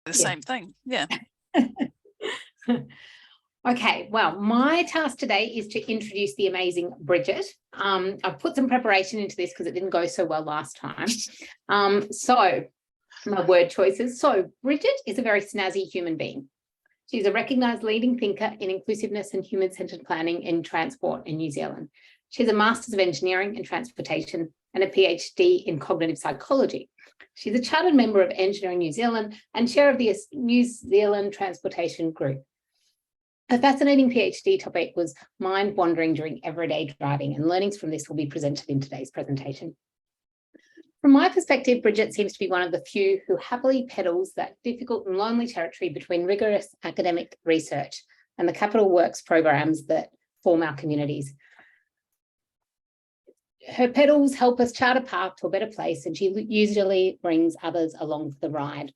the same thing. Yeah. Okay, well, my task today is to introduce the amazing Bridget. I've put some preparation into this because it didn't go so well last time. So my word choices. So Bridget is a very snazzy human being. She's a recognised leading thinker in inclusiveness and human-centred planning in transport in New Zealand. She has a Masters of Engineering in Transportation and a PhD in Cognitive Psychology. She's a chartered member of Engineering New Zealand and chair of the New Zealand Transportation Group. A fascinating PhD topic was mind wandering during everyday driving, and learnings from this will be presented in today's presentation. From my perspective, Bridget seems to be one of the few who happily pedals that difficult and lonely territory between rigorous academic research and the capital works programs that form our communities. Her pedals help us chart a path to a better place, and she usually brings others along for the ride.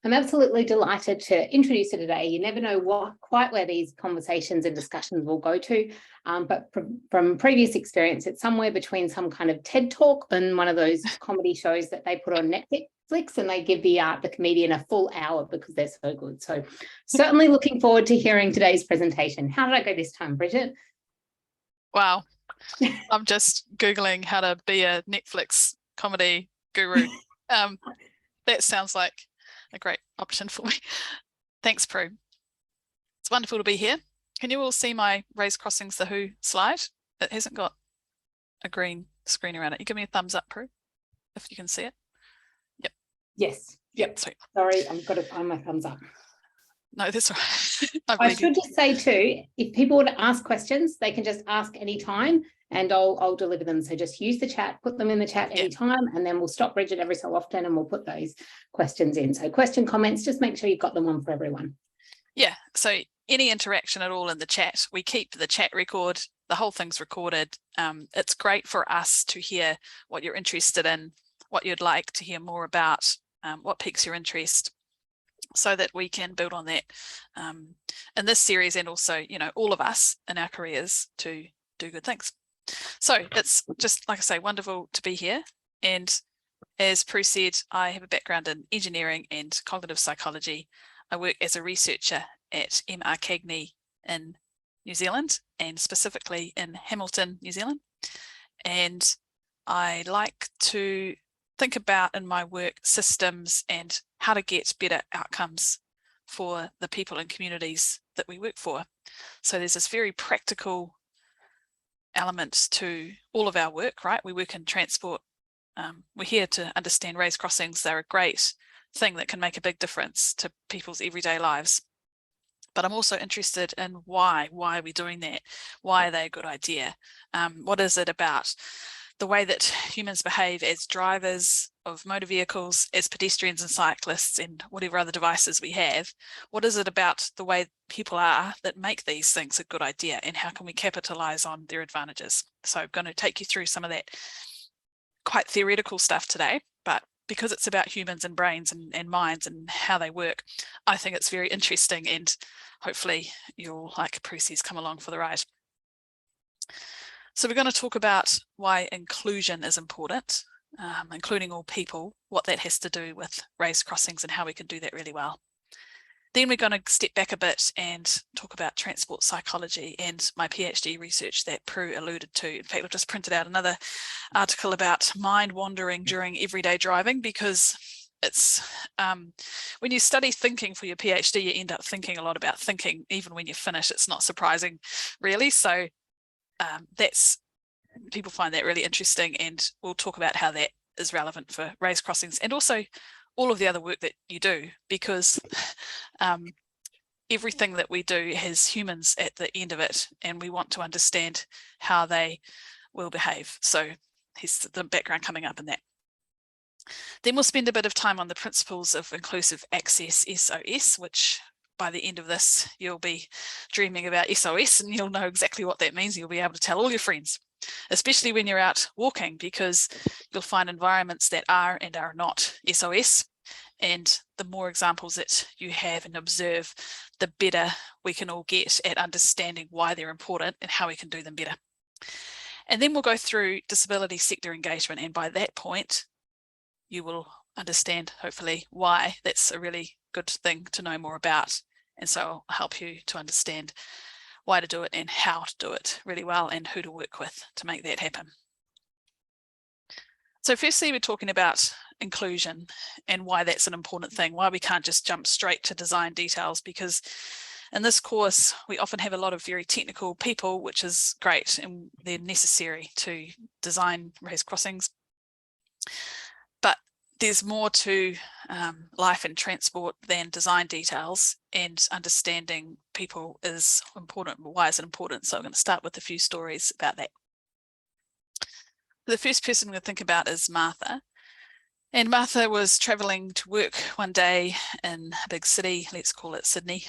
I'm absolutely delighted to introduce her today. You never know quite where these conversations and discussions will go to, but from previous experience, it's somewhere between some kind of TED Talk and one of those comedy shows that they put on Netflix, and they give the comedian a full hour because they're so good. So certainly looking forward to hearing today's presentation. How did I go this time, Bridget? Wow. I'm just Googling how to be a Netflix comedy guru. That sounds like a great option for me. Thanks, Prue. It's wonderful to be here. Can you all see my Race Crossings The Who slide? It hasn't got a green screen around it. You give me a thumbs up, Prue, if you can see it. Yep. Yes. Yep. Sorry, I've got to find my thumbs up. No, that's right. I should just say too, if people want to ask questions, they can just ask anytime and I'll deliver them. So just use the chat, put them in the chat anytime, and then we'll stop Bridget every so often and we'll put those questions in. So question, comments, just make sure you've got them on for everyone. Yeah, so any interaction at all in the chat, we keep the chat record, the whole thing's recorded. It's great for us to hear what you're interested in, what you'd like to hear more about, what piques your interest, so that we can build on that in this series, and also, you know, all of us in our careers to do good things. So it's just, like I say, wonderful to be here. And as Prue said, I have a background in engineering and cognitive psychology. I work as a researcher at MR Cagney in New Zealand, and specifically in Hamilton, New Zealand. And I like to think about in my work systems and how to get better outcomes for the people and communities that we work for. So there's this very practical element to all of our work, right? We work in transport. We're here to understand race crossings. They're a great thing that can make a big difference to people's everyday lives. But I'm also interested in why are we doing that? Why are they a good idea? What is it about the way that humans behave as drivers of motor vehicles, as pedestrians and cyclists, and whatever other devices we have? What is it about the way people are that make these things a good idea, and how can we capitalize on their advantages? So I'm going to take you through some of that quite theoretical stuff today, but because it's about humans and brains and minds and how they work, I think it's very interesting, and hopefully you'll, like Prue says, come along for the ride. So we're going to talk about why inclusion is important, including all people, what that has to do with race crossings and how we can do that really well. Then we're going to step back a bit and talk about transport psychology and my PhD research that Prue alluded to. In fact, I've just printed out another article about mind wandering during everyday driving, because it's when you study thinking for your PhD, you end up thinking a lot about thinking. Even when you finish, it's not surprising, really. So people find that really interesting, and we'll talk about how that is relevant for race crossings and also all of the other work that you do, because everything that we do has humans at the end of it, and we want to understand how they will behave. So here's the background coming up in that. Then we'll spend a bit of time on the principles of inclusive access, SOS, which by the end of this, you'll be dreaming about SOS and you'll know exactly what that means. You'll be able to tell all your friends, especially when you're out walking, because you'll find environments that are and are not SOS. And the more examples that you have and observe, the better we can all get at understanding why they're important and how we can do them better. And then we'll go through disability sector engagement. And by that point, you will understand, hopefully, why that's a really good thing to know more about. And so I'll help you to understand why to do it and how to do it really well and who to work with to make that happen. So firstly, we're talking about inclusion and why that's an important thing, why we can't just jump straight to design details, because in this course, we often have a lot of very technical people, which is great, and they're necessary to design raised crossings. But there's more to life and transport than design details, and understanding people is important. Why is it important? So I'm going to start with a few stories about that. The first person I'm going to think about is Martha. And Martha was traveling to work one day in a big city, let's call it Sydney.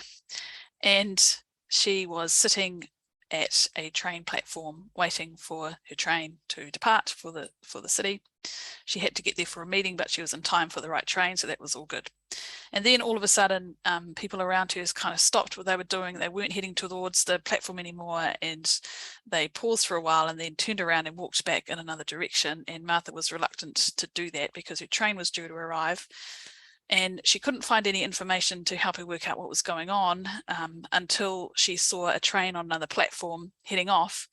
And she was sitting at a train platform waiting for her train to depart for the city. She had to get there for a meeting, but she was in time for the right train, so that was all good. And then all of a sudden, people around her kind of stopped what they were doing. They weren't heading towards the platform anymore, and they paused for a while and then turned around and walked back in another direction. And Martha was reluctant to do that because her train was due to arrive. And she couldn't find any information to help her work out what was going on until she saw a train on another platform heading off.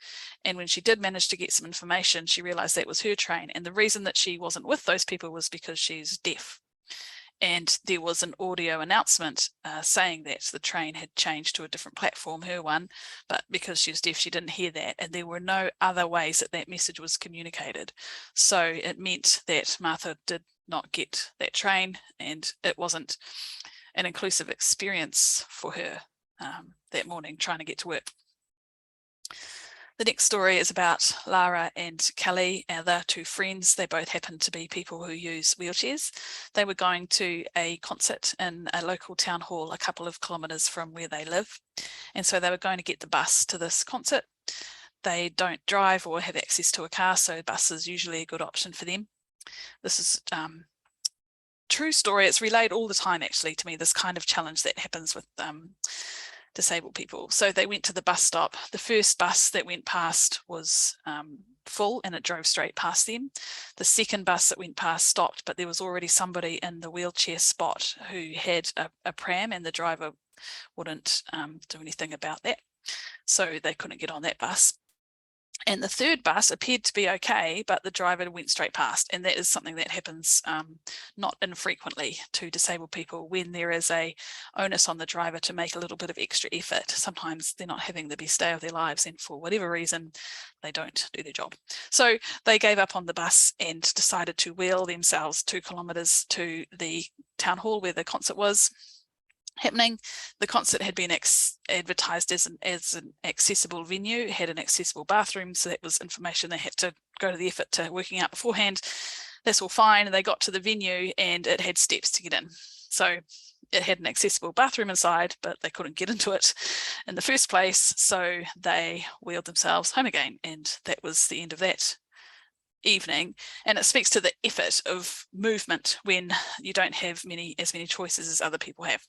And when she did manage to get some information, she realized that was her train. And the reason that she wasn't with those people was because she's deaf. And there was an audio announcement saying that the train had changed to a different platform, her one, but because she was deaf, she didn't hear that. And there were no other ways that that message was communicated. So it meant that Martha did not get that train, and it wasn't an inclusive experience for her that morning trying to get to work. The next story is about Lara and Kelly. They're two friends. They both happen to be people who use wheelchairs. They were going to a concert in a local town hall a couple of kilometres from where they live. And so they were going to get the bus to this concert. They don't drive or have access to a car, so bus is usually a good option for them. This is true story. It's relayed all the time, actually, to me, this kind of challenge that happens with disabled people. So they went to the bus stop. The first bus that went past was full and it drove straight past them. The second bus that went past stopped, but there was already somebody in the wheelchair spot who had a pram, and the driver wouldn't do anything about that. So they couldn't get on that bus. And the third bus appeared to be okay, but the driver went straight past. And that is something that happens not infrequently to disabled people when there is a onus on the driver to make a little bit of extra effort. Sometimes they're not having the best day of their lives, and for whatever reason, they don't do their job. So they gave up on the bus and decided to wheel themselves 2 kilometres to the town hall where the concert was happening. The concert had been advertised as an accessible venue, had an accessible bathroom, so that was information they had to go to the effort to working out beforehand. That's all fine. They got to the venue and it had steps to get in. So it had an accessible bathroom inside, but they couldn't get into it in the first place, so they wheeled themselves home again, and that was the end of that evening. And it speaks to the effort of movement when you don't have as many choices as other people have.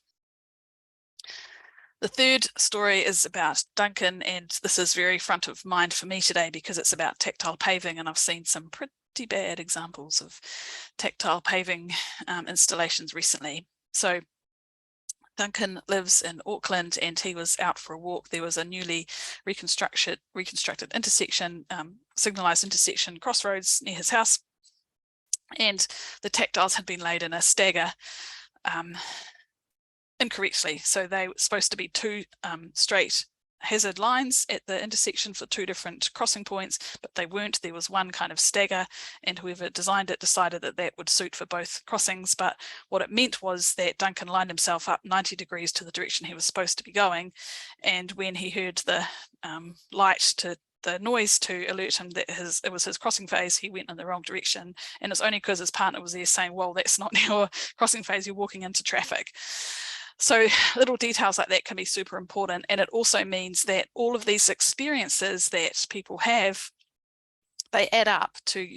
The third story is about Duncan, and this is very front of mind for me today because it's about tactile paving, and I've seen some pretty bad examples of tactile paving installations recently. So Duncan lives in Auckland and he was out for a walk. There was a newly reconstructed intersection, signalised intersection, crossroads near his house, and the tactiles had been laid in a stagger incorrectly. So they were supposed to be 2 straight hazard lines at the intersection for 2 different crossing points, but they weren't. There was one kind of stagger, and whoever designed it decided that that would suit for both crossings. But what it meant was that Duncan lined himself up 90 degrees to the direction he was supposed to be going, and when he heard the the noise to alert him that it was his crossing phase, he went in the wrong direction. And it's only because his partner was there saying, well, that's not your crossing phase, you're walking into traffic. So little details like that can be super important. And it also means that all of these experiences that people have, they add up to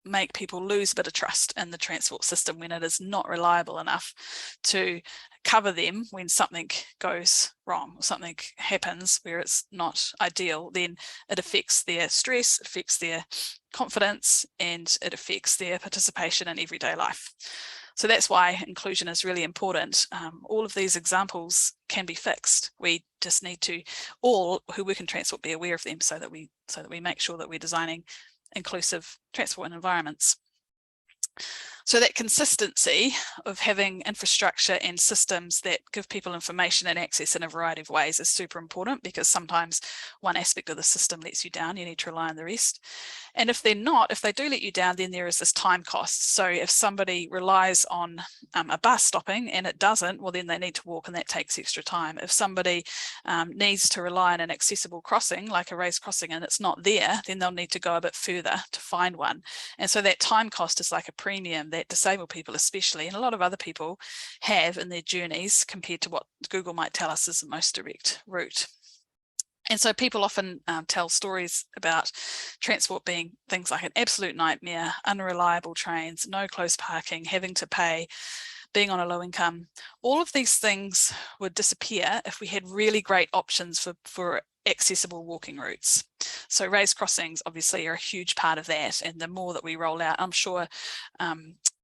make people lose a bit of trust in the transport system when it is not reliable enough to cover them when something goes wrong, or something happens where it's not ideal. Then it affects their stress, it affects their confidence, and it affects their participation in everyday life. So that's why inclusion is really important. All of these examples can be fixed. We just need to all who work in transport be aware of them so that we make sure that we're designing inclusive transport environments. So that consistency of having infrastructure and systems that give people information and access in a variety of ways is super important, because sometimes one aspect of the system lets you down, you need to rely on the rest. And if they're not, if they do let you down, then there is this time cost. So if somebody relies on a bus stopping and it doesn't, well, then they need to walk, and that takes extra time. If somebody needs to rely on an accessible crossing, like a raised crossing, and it's not there, then they'll need to go a bit further to find one. And so that time cost is like a premium that disabled people especially, and a lot of other people, have in their journeys compared to what Google might tell us is the most direct route. And so people often tell stories about transport being things like an absolute nightmare, unreliable trains, no close parking, having to pay, being on a low income. All of these things would disappear if we had really great options for accessible walking routes. So raised crossings obviously are a huge part of that, and the more that we roll out, I'm sure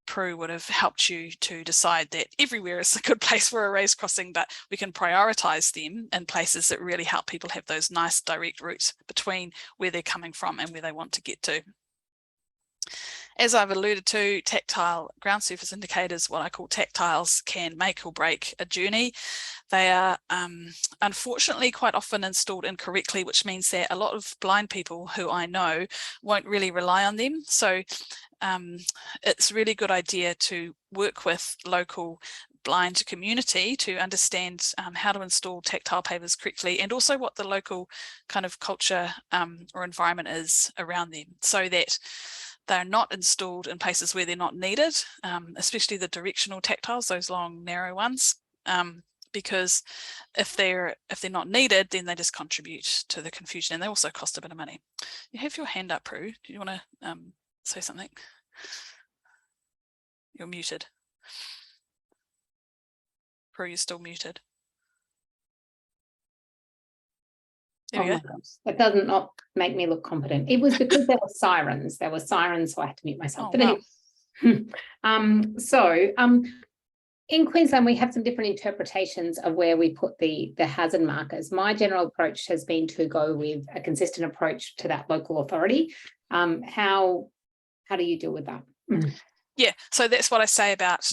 Prue would have helped you to decide that everywhere is a good place for a raised crossing, but we can prioritise them in places that really help people have those nice direct routes between where they're coming from and where they want to get to. As I've alluded to, tactile ground surface indicators, what I call tactiles, can make or break a journey. They are unfortunately quite often installed incorrectly, which means that a lot of blind people who I know won't really rely on them. So it's a really good idea to work with local blind community to understand how to install tactile pavers correctly, and also what the local kind of culture or environment is around them, so that they're not installed in places where they're not needed, especially the directional tactiles, those long narrow ones, because if they're not needed, then they just contribute to the confusion, and they also cost a bit of money. You have your hand up, Prue. Do you want to say something? You're muted. Prue, you're still muted. There we go. It doesn't not make me look competent. It was because there were sirens. There were sirens, so I had to mute myself. Oh, wow. Anyway, in Queensland, we have some different interpretations of where we put the hazard markers. My general approach has been to go with a consistent approach to that local authority. How do you deal with that? Yeah, so that's what I say about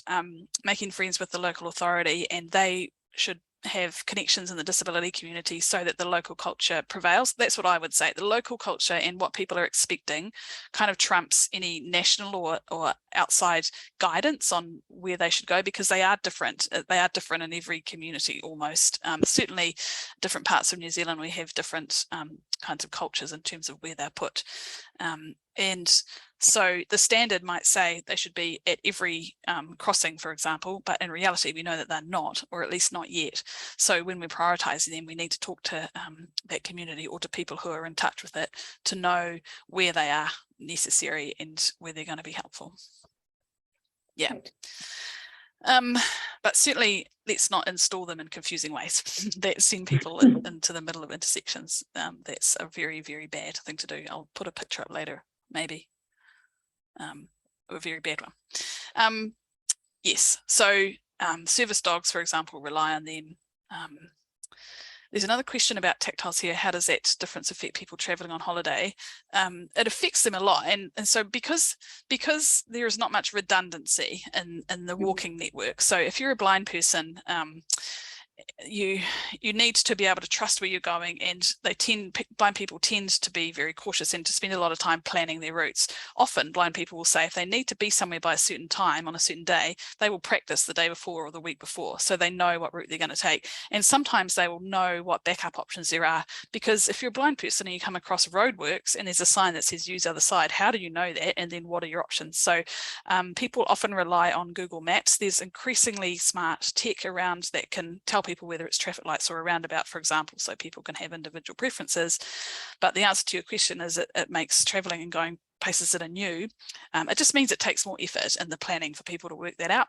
making friends with the local authority, and they should have connections in the disability community so that the local culture prevails. That's what I would say. The local culture and what people are expecting kind of trumps any national or outside guidance on where they should go, because they are different. They are different in every community almost. Certainly different parts of New Zealand, we have different kinds of cultures in terms of where they're put. And so the standard might say they should be at every crossing, for example, but in reality, we know that they're not, or at least not yet. So when we're prioritising them, we need to talk to that community or to people who are in touch with it to know where they are necessary and where they're going to be helpful. Yeah. But certainly let's not install them in confusing ways that send people into the middle of intersections. That's a very, very bad thing to do. I'll put a picture up later, maybe. A very bad one. Yes, so service dogs, for example, rely on them. There's another question about tactiles here. How does that difference affect people traveling on holiday? It affects them a lot. And so because there is not much redundancy in the walking network. So if you're a blind person, you need to be able to trust where you're going, and blind people tend to be very cautious and to spend a lot of time planning their routes. Often blind people will say if they need to be somewhere by a certain time on a certain day, they will practice the day before or the week before, so they know what route they're going to take. And sometimes they will know what backup options there are, because if you're a blind person and you come across roadworks and there's a sign that says use other side, how do you know that? And then what are your options? So people often rely on Google Maps. There's increasingly smart tech around that can tell people whether it's traffic lights or a roundabout, for example, so people can have individual preferences. But the answer to your question is it makes traveling and going places that are new, it just means it takes more effort in the planning for people to work that out.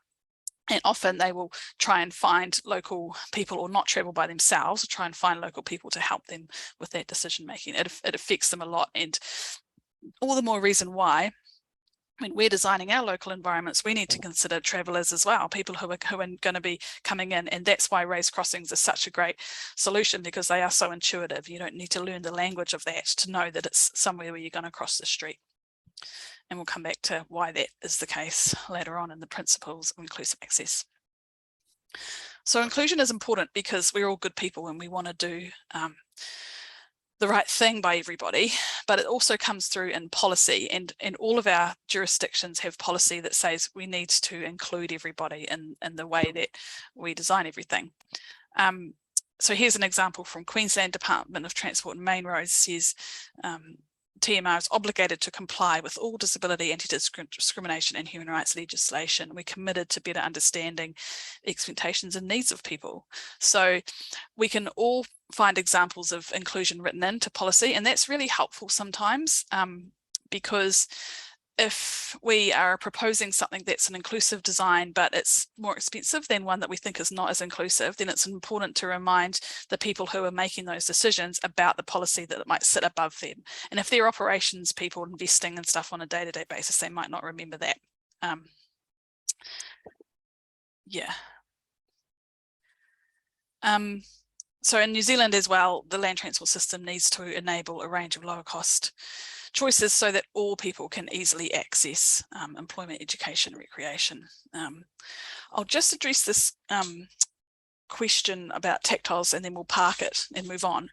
And often they will try and find local people, or not travel by themselves, or try and find local people to help them with that decision making. It affects them a lot, and all the more reason why when we're designing our local environments, we need to consider travellers as well, people who are going to be coming in. And that's why raised crossings is such a great solution, because they are so intuitive. You don't need to learn the language of that to know that it's somewhere where you're going to cross the street. And we'll come back to why that is the case later on in the principles of inclusive access. So inclusion is important because we're all good people and we want to do the right thing by everybody, but it also comes through in policy, and all of our jurisdictions have policy that says we need to include everybody in the way that we design everything. So here's an example from Queensland Department of Transport and Main Roads. Says TMR is obligated to comply with all disability, anti-discrimination and human rights legislation. We're committed to better understanding the expectations and needs of people. So we can all find examples of inclusion written into policy, and that's really helpful sometimes, because if we are proposing something that's an inclusive design, but it's more expensive than one that we think is not as inclusive, then it's important to remind the people who are making those decisions about the policy that might sit above them. And if they're operations people investing in stuff on a day-to-day basis, they might not remember that. So in New Zealand as well, the land transport system needs to enable a range of lower cost choices so that all people can easily access employment, education, recreation. I'll just address this question about tactiles and then we'll park it and move on.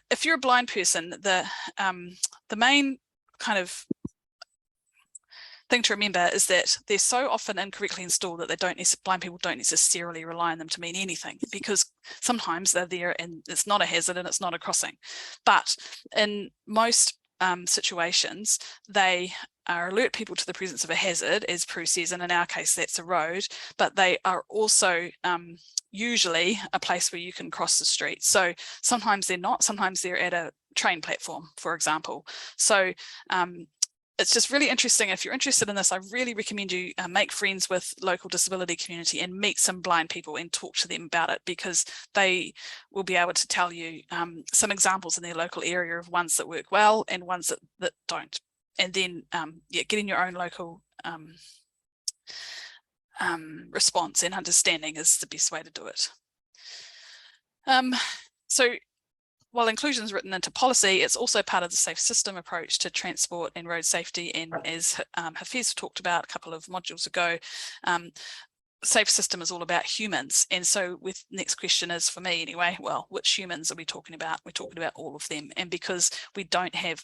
If you're a blind person, the main kind of thing to remember is that they're so often incorrectly installed that blind people don't necessarily rely on them to mean anything, because sometimes they're there and it's not a hazard and it's not a crossing. But in most situations, they alert people to the presence of a hazard, as Prue says, and in our case that's a road, but they are also usually a place where you can cross the street. So sometimes they're not, sometimes they're at a train platform, for example. So it's just really interesting. If you're interested in this, I really recommend you make friends with local disability community and meet some blind people and talk to them about it, because they will be able to tell you some examples in their local area of ones that work well and ones that don't. And then getting your own local response and understanding is the best way to do it. So while inclusion is written into policy, it's also part of the safe system approach to transport and road safety. And as Hafez talked about a couple of modules ago, safe system is all about humans. And so with next question is, for me anyway, well, which humans are we talking about? We're talking about all of them. And because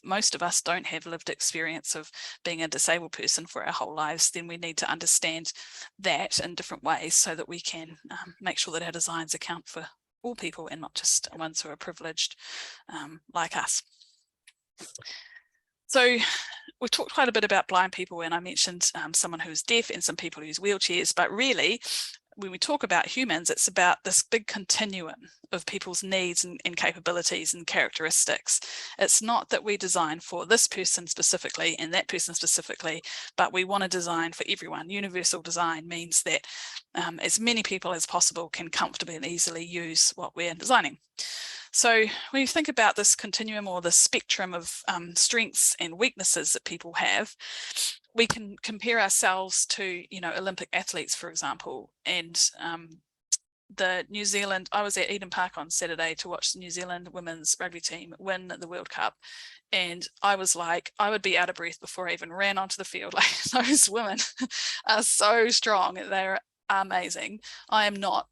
most of us don't have lived experience of being a disabled person for our whole lives, then we need to understand that in different ways so that we can make sure that our designs account for all people and not just ones who are privileged like us. So we've talked quite a bit about blind people, and I mentioned someone who's deaf and some people who use wheelchairs, but really when we talk about humans, it's about this big continuum of people's needs and capabilities and characteristics. It's not that we design for this person specifically and that person specifically, but we want to design for everyone. Universal design means that as many people as possible can comfortably and easily use what we're designing. So when you think about this continuum or the spectrum of strengths and weaknesses that people have, we can compare ourselves to, Olympic athletes, for example, and the New Zealand, I was at Eden Park on Saturday to watch the New Zealand women's rugby team win the World Cup. And I was like, I would be out of breath before I even ran onto the field. Like, those women are so strong. They're amazing. I am not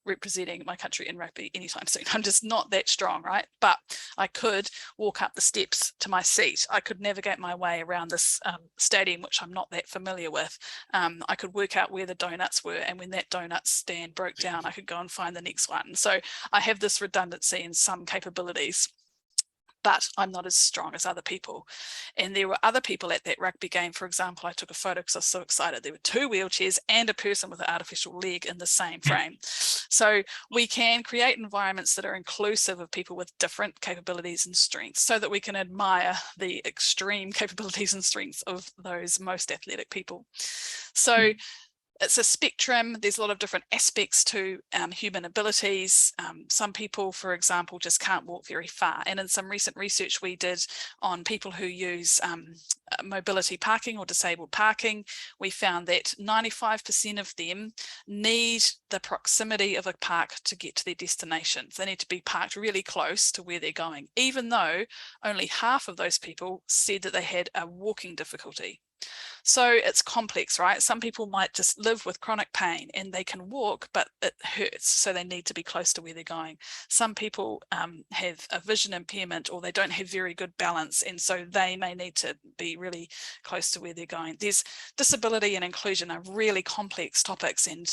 representing my country in rugby anytime soon. I'm just not that strong, right? But I could walk up the steps to my seat. I could navigate my way around this stadium, which I'm not that familiar with. I could work out where the donuts were, and when that donut stand broke down, I could go and find the next one. So I have this redundancy in some capabilities, but I'm not as strong as other people. And there were other people at that rugby game. For example, I took a photo because I was so excited. There were 2 wheelchairs and a person with an artificial leg in the same frame. So we can create environments that are inclusive of people with different capabilities and strengths so that we can admire the extreme capabilities and strengths of those most athletic people. So it's a spectrum. There's a lot of different aspects to human abilities. Some people, for example, just can't walk very far. And in some recent research we did on people who use mobility parking or disabled parking, we found that 95% of them need the proximity of a park to get to their destinations. They need to be parked really close to where they're going, even though only half of those people said that they had a walking difficulty. So it's complex, right? Some people might just live with chronic pain and they can walk, but it hurts, so they need to be close to where they're going. Some people have a vision impairment, or they don't have very good balance, and so they may need to be really close to where they're going. There's disability and inclusion are really complex topics, and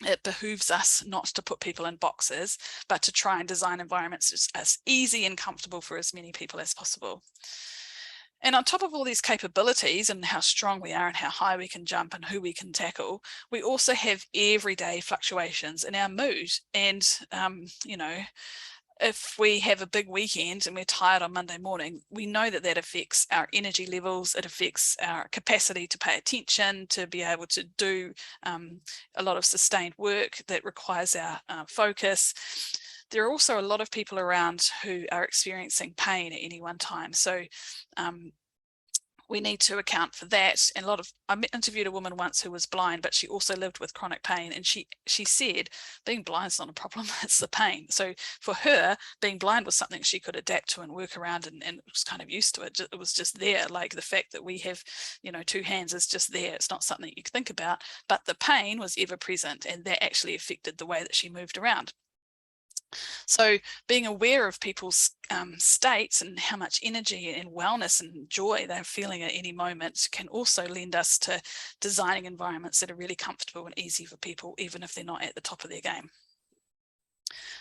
it behooves us not to put people in boxes, but to try and design environments as easy and comfortable for as many people as possible. And on top of all these capabilities and how strong we are and how high we can jump and who we can tackle, we also have everyday fluctuations in our mood. And, you know, if we have a big weekend and we're tired on Monday morning, we know that that affects our energy levels. It affects our capacity to pay attention, to be able to do a lot of sustained work that requires our focus. There are also a lot of people around who are experiencing pain at any one time. So we need to account for that. And I interviewed a woman once who was blind, but she also lived with chronic pain. And she said, being blind is not a problem, it's the pain. So for her, being blind was something she could adapt to and work around, and was kind of used to it. It was just there. Like the fact that we have, you know, 2 hands is just there. It's not something you think about, but the pain was ever present, and that actually affected the way that she moved around. So being aware of people's states and how much energy and wellness and joy they're feeling at any moment can also lend us to designing environments that are really comfortable and easy for people, even if they're not at the top of their game.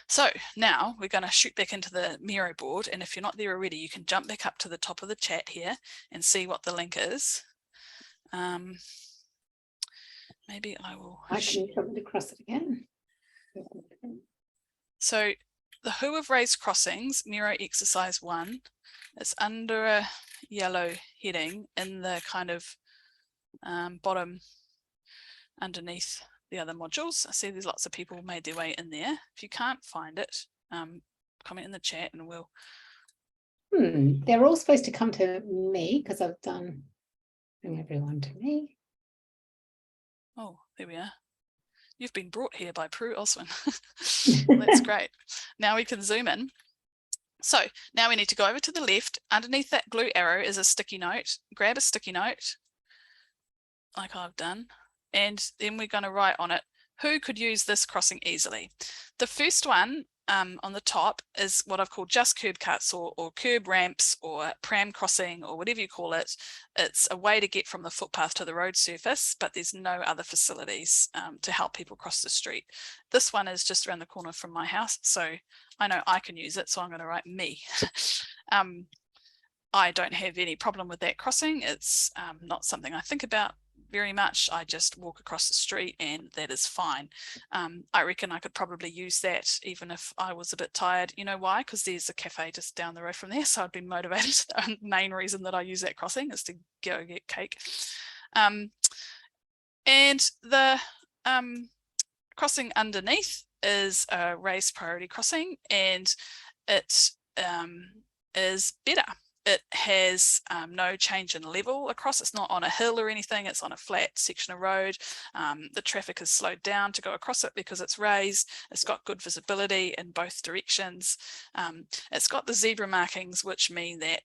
So now we're going to shoot back into the Miro board, and if you're not there already, you can jump back up to the top of the chat here and see what the link is. Maybe I will. I can come across it again. So the Who have Raised Crossings, Miro exercise 1, it's under a yellow heading in the kind of bottom underneath the other modules. I see there's lots of people made their way in there. If you can't find it, comment in the chat and we'll. They're all supposed to come to me because I've done bring everyone to me. Oh, there we are. You've been brought here by Prue Oswin. That's great. Now we can zoom in. So now we need to go over to the left. Underneath that blue arrow is a sticky note. Grab a sticky note, like I've done, and then we're going to write on it, who could use this crossing easily? The first one on the top is what I've called just curb cuts or curb ramps or pram crossing or whatever you call it. It's a way to get from the footpath to the road surface, but there's no other facilities to help people cross the street. This one is just around the corner from my house, so I know I can use it, so I'm going to write me. I don't have any problem with that crossing. It's not something I think about very much. I just walk across the street and that is fine. I reckon I could probably use that even if I was a bit tired. You know why? Because there's a cafe just down the road from there, so I'd be motivated. The main reason that I use that crossing is to go get cake. And the crossing underneath is a raised priority crossing, and it is better. It has no change in level across. It's not on a hill or anything. It's on a flat section of road. The traffic is slowed down to go across it because it's raised. It's got good visibility in both directions. It's got the zebra markings, which mean that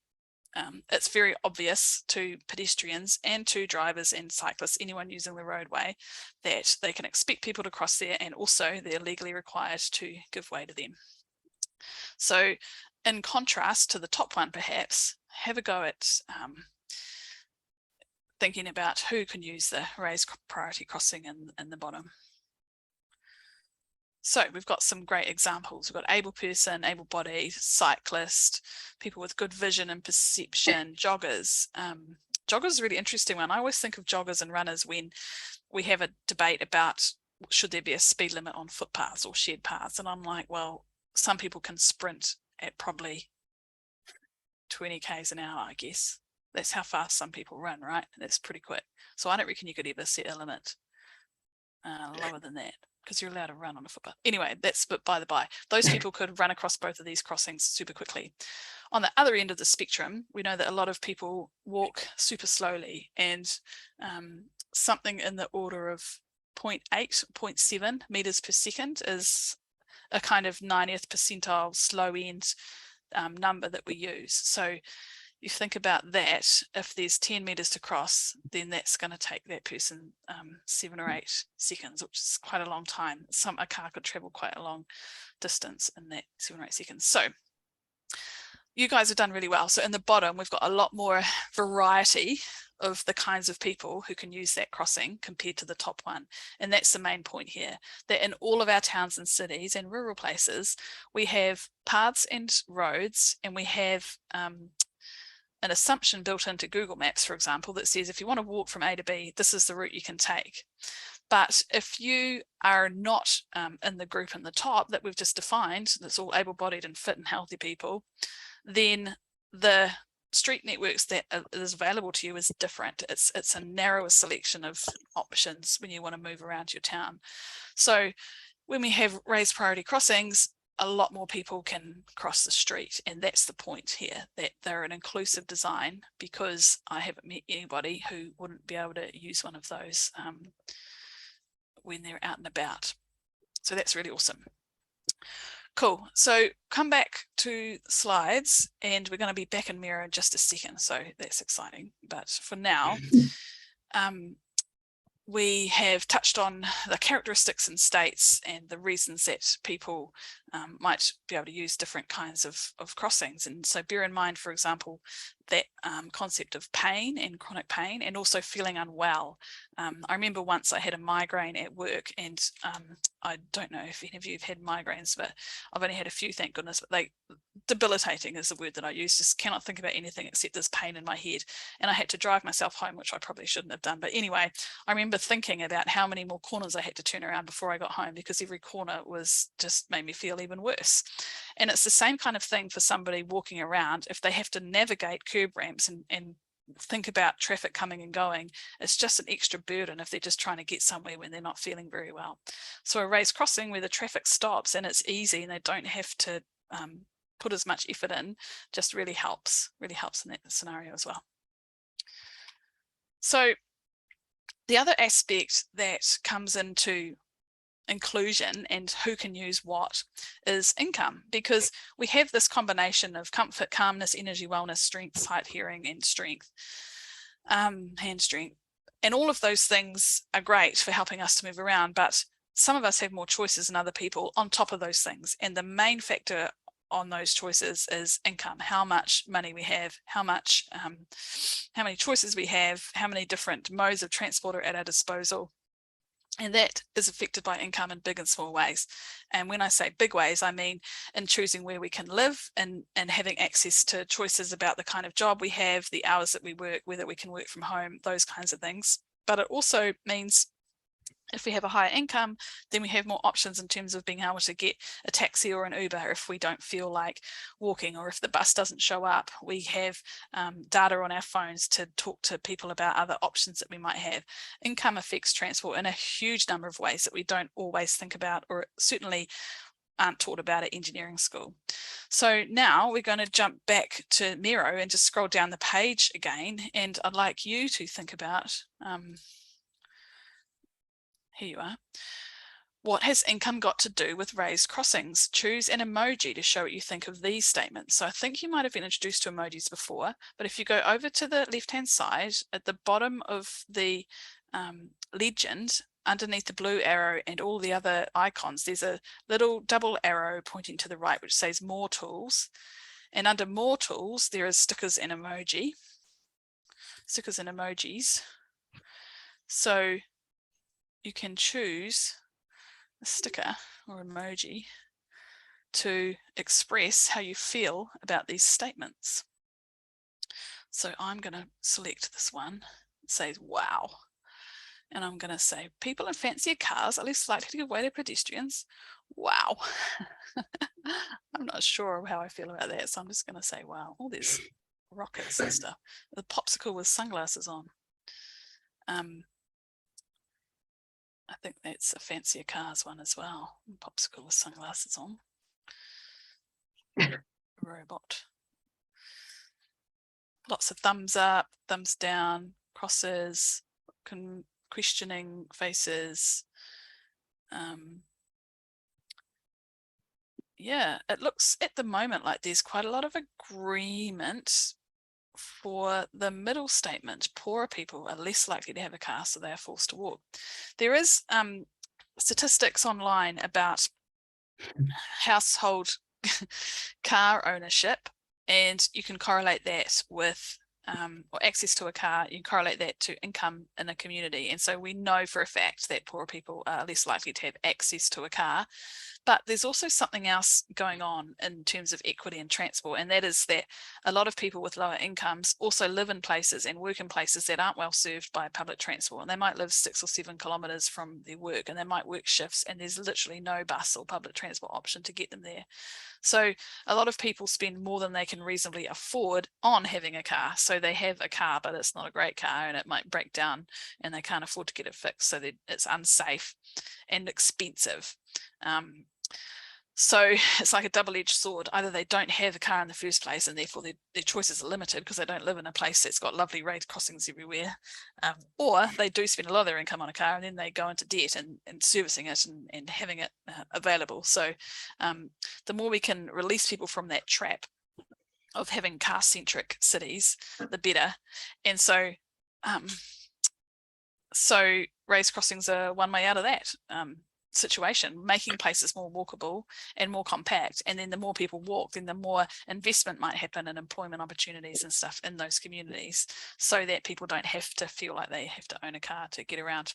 it's very obvious to pedestrians and to drivers and cyclists, anyone using the roadway, that they can expect people to cross there, and also they're legally required to give way to them. So in contrast to the top one, perhaps, have a go at thinking about who can use the raised priority crossing in the bottom. So we've got some great examples. We've got able person, able body, cyclist, people with good vision and perception, joggers. Joggers is a really interesting one. I always think of joggers and runners when we have a debate about should there be a speed limit on footpaths or shared paths. And I'm like, well, some people can sprint at probably 20 k's an hour, I guess. That's how fast some people run, right? That's pretty quick. So I don't reckon you could ever set a limit lower than that. because you're allowed to run on a footpath. Anyway, that's but by the by. Those people could run across both of these crossings super quickly. On the other end of the spectrum, we know that a lot of people walk super slowly, and something in the order of 0.8, 0.7 meters per second is a kind of 90th percentile slow end number that we use. So you think about that, if there's 10 meters to cross, then that's going to take that person 7 or 8 seconds, which is quite a long time. A car could travel quite a long distance in that 7 or 8 seconds. So you guys have done really well. So in the bottom, we've got a lot more variety of the kinds of people who can use that crossing compared to the top one. And that's the main point here, that in all of our towns and cities and rural places, we have paths and roads, and we have an assumption built into Google Maps, for example, that says if you want to walk from A to B, this is the route you can take. But if you are not in the group in the top that we've just defined, that's all able-bodied and fit and healthy people, then the street networks that is available to you is different. It's a narrower selection of options when you want to move around your town. So when we have raised priority crossings, a lot more people can cross the street, and that's the point here, that they're an inclusive design, because I haven't met anybody who wouldn't be able to use one of those when they're out and about. So that's really awesome. Cool. So come back to slides, and we're going to be back in Miro in just a second. So that's exciting. But for now, we have touched on the characteristics and states and the reasons that people might be able to use different kinds of crossings. And so bear in mind, for example, that concept of pain and chronic pain, and also feeling unwell. I remember once I had a migraine at work, and I don't know if any of you have had migraines, but I've only had a few, thank goodness, but debilitating is the word that I use. Just cannot think about anything except this pain in my head. And I had to drive myself home, which I probably shouldn't have done. But anyway, I remember thinking about how many more corners I had to turn around before I got home, because every corner was just made me feel even worse. And it's the same kind of thing for somebody walking around. If they have to navigate curb ramps and think about traffic coming and going, it's just an extra burden if they're just trying to get somewhere when they're not feeling very well. So a raised crossing where the traffic stops and it's easy and they don't have to put as much effort in, just really helps in that scenario as well. So the other aspect that comes into inclusion and who can use what is income, because we have this combination of comfort, calmness, energy, wellness, strength, sight, hearing, and strength, hand strength. And all of those things are great for helping us to move around, but some of us have more choices than other people on top of those things. And the main factor on those choices is income, how much money we have, how many choices we have, how many different modes of transport are at our disposal. And that is affected by income in big and small ways. And when I say big ways, I mean in choosing where we can live and having access to choices about the kind of job we have, the hours that we work, whether we can work from home, those kinds of things. But it also means if we have a higher income, then we have more options in terms of being able to get a taxi or an Uber if we don't feel like walking, or if the bus doesn't show up. We have data on our phones to talk to people about other options that we might have. Income affects transport in a huge number of ways that we don't always think about, or certainly aren't taught about at engineering school. So now we're going to jump back to Miro and just scroll down the page again, and I'd like you to think about here you are. What has income got to do with raised crossings? Choose an emoji to show what you think of these statements. So I think you might have been introduced to emojis before, but if you go over to the left-hand side, at the bottom of the legend, underneath the blue arrow and all the other icons, there's a little double arrow pointing to the right, which says More Tools. And under More Tools, there is stickers and emoji. Stickers and emojis. So you can choose a sticker or emoji to express how you feel about these statements. So I'm going to select this one. It says, wow. And I'm going to say, people in fancier cars are less likely to give way to pedestrians. Wow. I'm not sure how I feel about that. So I'm just going to say, wow. Oh, there's rockets and stuff. The popsicle with sunglasses on. I think that's a fancier cars one as well. Popsicle with sunglasses on. Robot. Lots of thumbs up, thumbs down, crosses, questioning faces. Yeah, it looks at the moment like there's quite a lot of agreement for the middle statement. Poorer people are less likely to have a car, so they are forced to walk. There is statistics online about household car ownership, and you can correlate that with or access to a car. You can correlate that to income in a community, and so we know for a fact that poorer people are less likely to have access to a car. But there's also something else going on in terms of equity and transport, and that is that a lot of people with lower incomes also live in places and work in places that aren't well served by public transport. And they might live 6 or 7 kilometres from their work, and they might work shifts, and there's literally no bus or public transport option to get them there. So a lot of people spend more than they can reasonably afford on having a car. So they have a car, but it's not a great car, and it might break down and they can't afford to get it fixed. So that it's unsafe and expensive. So it's like a double-edged sword. Either they don't have a car in the first place, and therefore their choices are limited because they don't live in a place that's got lovely raised crossings everywhere, or they do spend a lot of their income on a car, and then they go into debt and servicing it and having it available. So the more we can release people from that trap of having car-centric cities, the better. And so raised crossings are one way out of that situation, making places more walkable and more compact. And then the more people walk, then the more investment might happen and employment opportunities and stuff in those communities, so that people don't have to feel like they have to own a car to get around.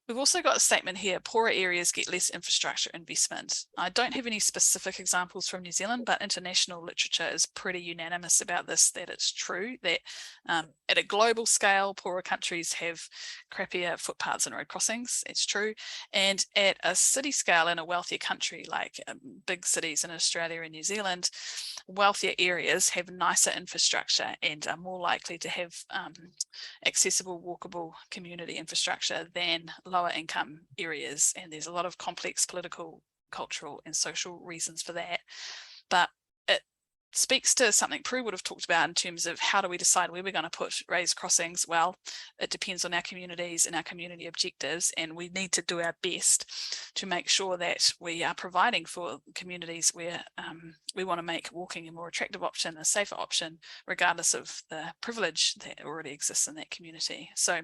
We've also got a statement here: poorer areas get less infrastructure investment. I don't have any specific examples from New Zealand, but international literature is pretty unanimous about this, that it's true that at a global scale, poorer countries have crappier footpaths and road crossings. It's true. And at a city scale, in a wealthier country like big cities in Australia and New Zealand, wealthier areas have nicer infrastructure and are more likely to have accessible, walkable community infrastructure than lower income areas. And there's a lot of complex political, cultural and social reasons for that. But it speaks to something Prue would have talked about in terms of how do we decide where we're going to put raised crossings. Well, it depends on our communities and our community objectives, and we need to do our best to make sure that we are providing for communities where we want to make walking a more attractive option, a safer option, regardless of the privilege that already exists in that community. So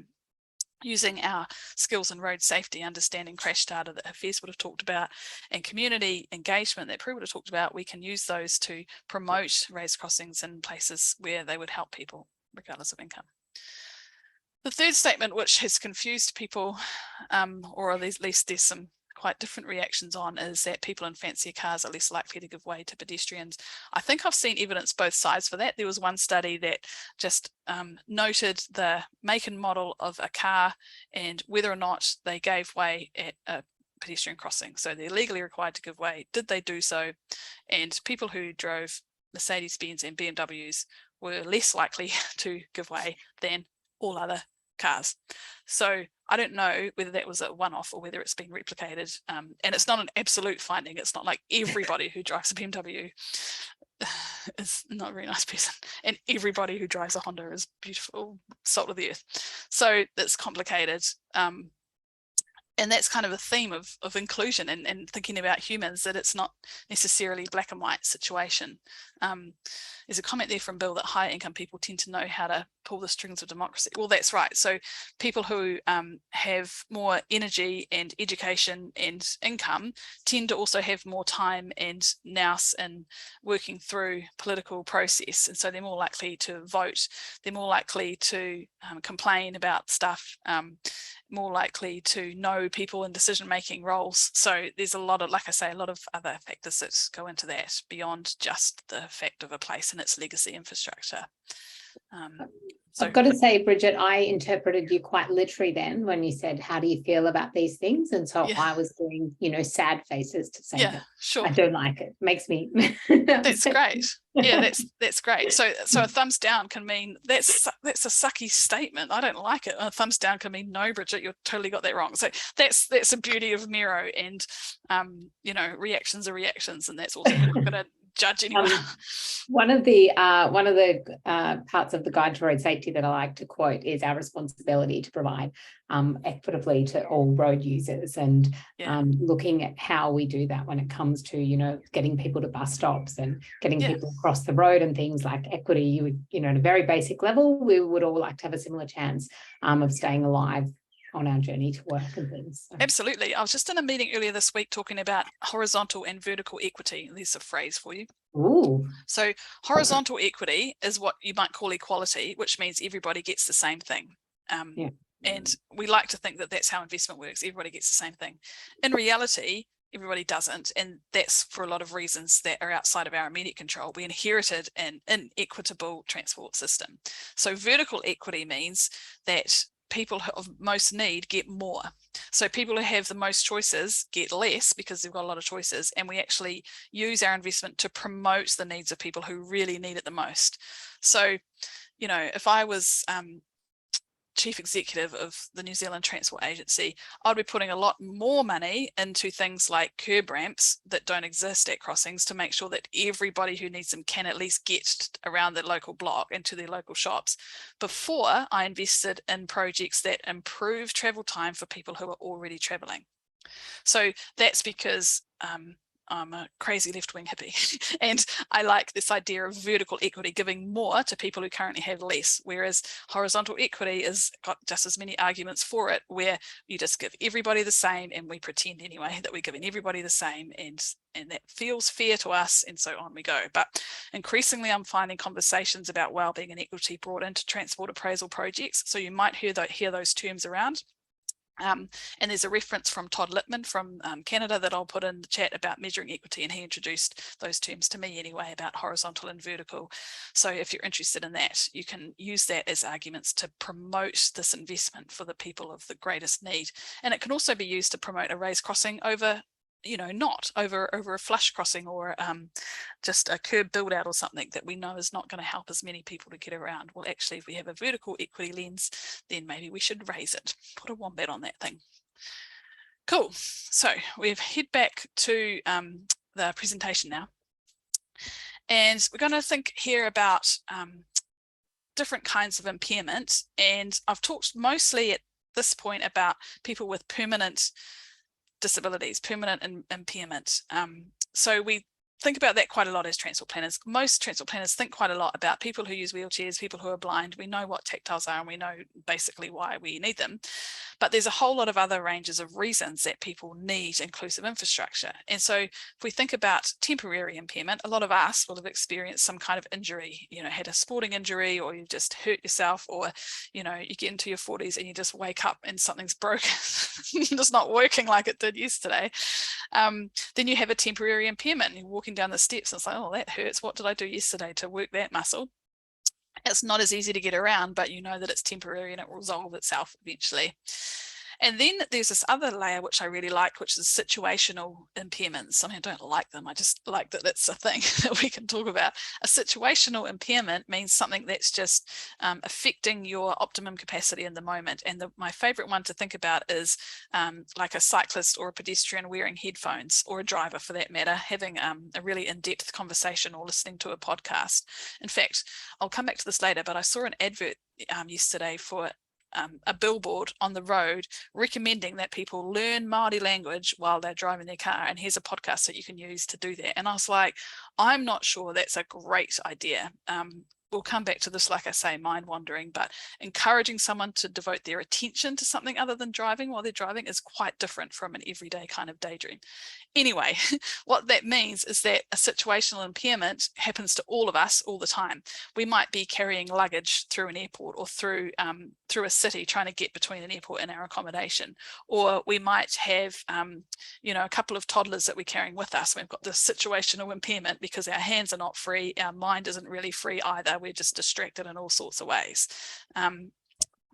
using our skills in road safety, understanding crash data that Hafez would have talked about, and community engagement that Prue would have talked about, we can use those to promote raised crossings in places where they would help people regardless of income. The third statement, which has confused people, or at least there's some quite different reactions on, is that people in fancier cars are less likely to give way to pedestrians. I think I've seen evidence both sides for that. There was one study that just noted the make and model of a car and whether or not they gave way at a pedestrian crossing. So they're legally required to give way. Did they do so? And people who drove Mercedes-Benz and BMWs were less likely to give way than all other cars. So I don't know whether that was a one-off or whether it's been replicated, and it's not an absolute finding. It's not like everybody who drives a BMW is not a very nice person, and everybody who drives a Honda is beautiful, salt of the earth. So it's complicated. And that's kind of a theme of inclusion and thinking about humans, that it's not necessarily black and white situation. There's a comment there from Bill that higher income people tend to know how to pull the strings of democracy. Well, that's right. So people who have more energy and education and income tend to also have more time and nous in working through political process. And so they're more likely to vote. They're more likely to complain about stuff, more likely to know people in decision-making roles. So there's a lot of, like I say, a lot of other factors that go into that beyond just the fact of a place and its legacy infrastructure. So I've got to say, Bridget, I interpreted you quite literally then when you said, how do you feel about these things? And so yeah, I was doing, sad faces to say yeah, that sure. I don't like it. Makes me. That's great. Yeah, that's great. So a thumbs down can mean that's a sucky statement. I don't like it. A thumbs down can mean no, Bridget, you've totally got that wrong. So that's the beauty of Miro, and reactions are reactions, and that's also we're not going to judge anyone. One of the parts of the Guide to Road Safety that I like to quote is our responsibility to provide equitably to all road users, and looking at how we do that when it comes to getting people to bus stops and getting people across the road and things like equity. You would, at a very basic level, we would all like to have a similar chance of staying alive on our journey to work and things. So. Absolutely. I was just in a meeting earlier this week talking about horizontal and vertical equity. There's a phrase for you. Ooh. So horizontal equity is what you might call equality, which means everybody gets the same thing. And we like to think that that's how investment works. Everybody gets the same thing. In reality, everybody doesn't. And that's for a lot of reasons that are outside of our immediate control. We inherited an inequitable transport system. So vertical equity means that people of most need get more. So people who have the most choices get less because they've got a lot of choices, and we actually use our investment to promote the needs of people who really need it the most. So, if I was chief executive of the New Zealand Transport Agency, I'd be putting a lot more money into things like curb ramps that don't exist at crossings to make sure that everybody who needs them can at least get around their local block and to their local shops, before I invested in projects that improve travel time for people who are already traveling. So that's because I'm a crazy left-wing hippie and I like this idea of vertical equity, giving more to people who currently have less, whereas horizontal equity has got just as many arguments for it, where you just give everybody the same, and we pretend anyway that we're giving everybody the same, and that feels fair to us, and so on we go. But increasingly I'm finding conversations about wellbeing and equity brought into transport appraisal projects, so you might hear those terms around. And there's a reference from Todd Littman from Canada that I'll put in the chat about measuring equity, and he introduced those terms to me anyway about horizontal and vertical. So if you're interested in that, you can use that as arguments to promote this investment for the people of the greatest need. And it can also be used to promote a raised crossing over, not over a flush crossing, or just a curb build out or something that we know is not going to help as many people to get around. Well, actually, if we have a vertical equity lens, then maybe we should raise it, put a wombat on that thing. Cool. So we've head back to the presentation now, and we're going to think here about different kinds of impairment. And I've talked mostly at this point about people with permanent disabilities, permanent impairment. So we think about that quite a lot as transport planners. Most transport planners think quite a lot about people who use wheelchairs, people who are blind. We know what tactiles are, and we know basically why we need them. But there's a whole lot of other ranges of reasons that people need inclusive infrastructure. And so if we think about temporary impairment, a lot of us will have experienced some kind of injury, had a sporting injury, or you just hurt yourself, or, you get into your 40s and you just wake up and something's broken, just not working like it did yesterday. Then you have a temporary impairment, and you're walking down the steps and it's like, oh, that hurts. What did I do yesterday to work that muscle? It's not as easy to get around, but you know that it's temporary and it will resolve itself eventually. And then there's this other layer which I really like, which is situational impairments. I mean, I don't like them. I just like that it's a thing that we can talk about. A situational impairment means something that's just affecting your optimum capacity in the moment. And my favorite one to think about is like a cyclist or a pedestrian wearing headphones, or a driver for that matter, having a really in-depth conversation or listening to a podcast. In fact, I'll come back to this later, but I saw an advert yesterday for a billboard on the road recommending that people learn Māori language while they're driving their car, and here's a podcast that you can use to do that. And I was like, I'm not sure that's a great idea. We'll come back to this, like I say, mind wandering, but encouraging someone to devote their attention to something other than driving while they're driving is quite different from an everyday kind of daydream. Anyway, what that means is that a situational impairment happens to all of us all the time. We might be carrying luggage through an airport or through through a city trying to get between an airport and our accommodation. Or we might have, you know, a couple of toddlers that we're carrying with us. We've got this situational impairment because our hands are not free. Our mind isn't really free either. We're just distracted in all sorts of ways.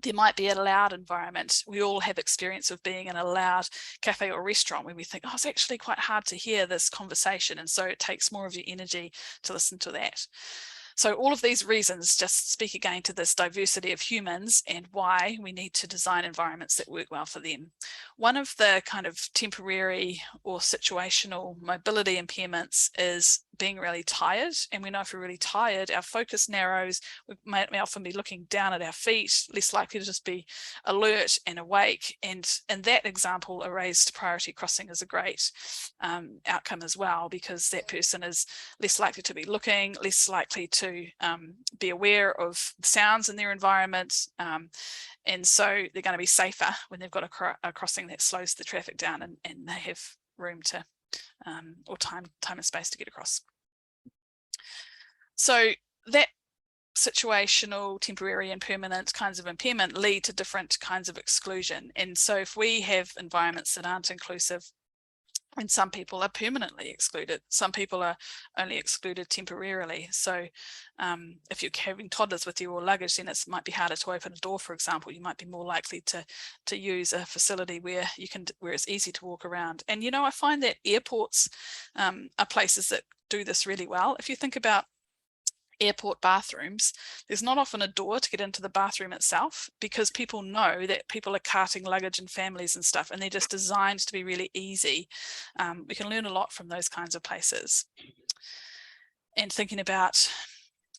There might be a loud environment. We all have experience of being in a loud cafe or restaurant where we think, oh, it's actually quite hard to hear this conversation. And so it takes more of your energy to listen to that. So all of these reasons just speak again to this diversity of humans and why we need to design environments that work well for them. One of the kind of temporary or situational mobility impairments is being really tired. And we know if we're really tired, our focus narrows. We may often be looking down at our feet, less likely to just be alert and awake. And in that example, a raised priority crossing is a great outcome as well, because that person is less likely to be looking, less likely to be aware of sounds in their environment. And so they're going to be safer when they've got a crossing that slows the traffic down and they have room to or time and space to get across. So that situational, temporary and permanent kinds of impairment lead to different kinds of exclusion. And so if we have environments that aren't inclusive, and some people are permanently excluded, some people are only excluded temporarily. So if you're having toddlers with you or luggage, then it might be harder to open a door, for example. You might be more likely to use a facility where it's easy to walk around. And, you know, I find that airports are places that do this really well. If you think about airport bathrooms, there's not often a door to get into the bathroom itself, because people know that people are carting luggage and families and stuff, and they're just designed to be really easy. We can learn a lot from those kinds of places. And thinking about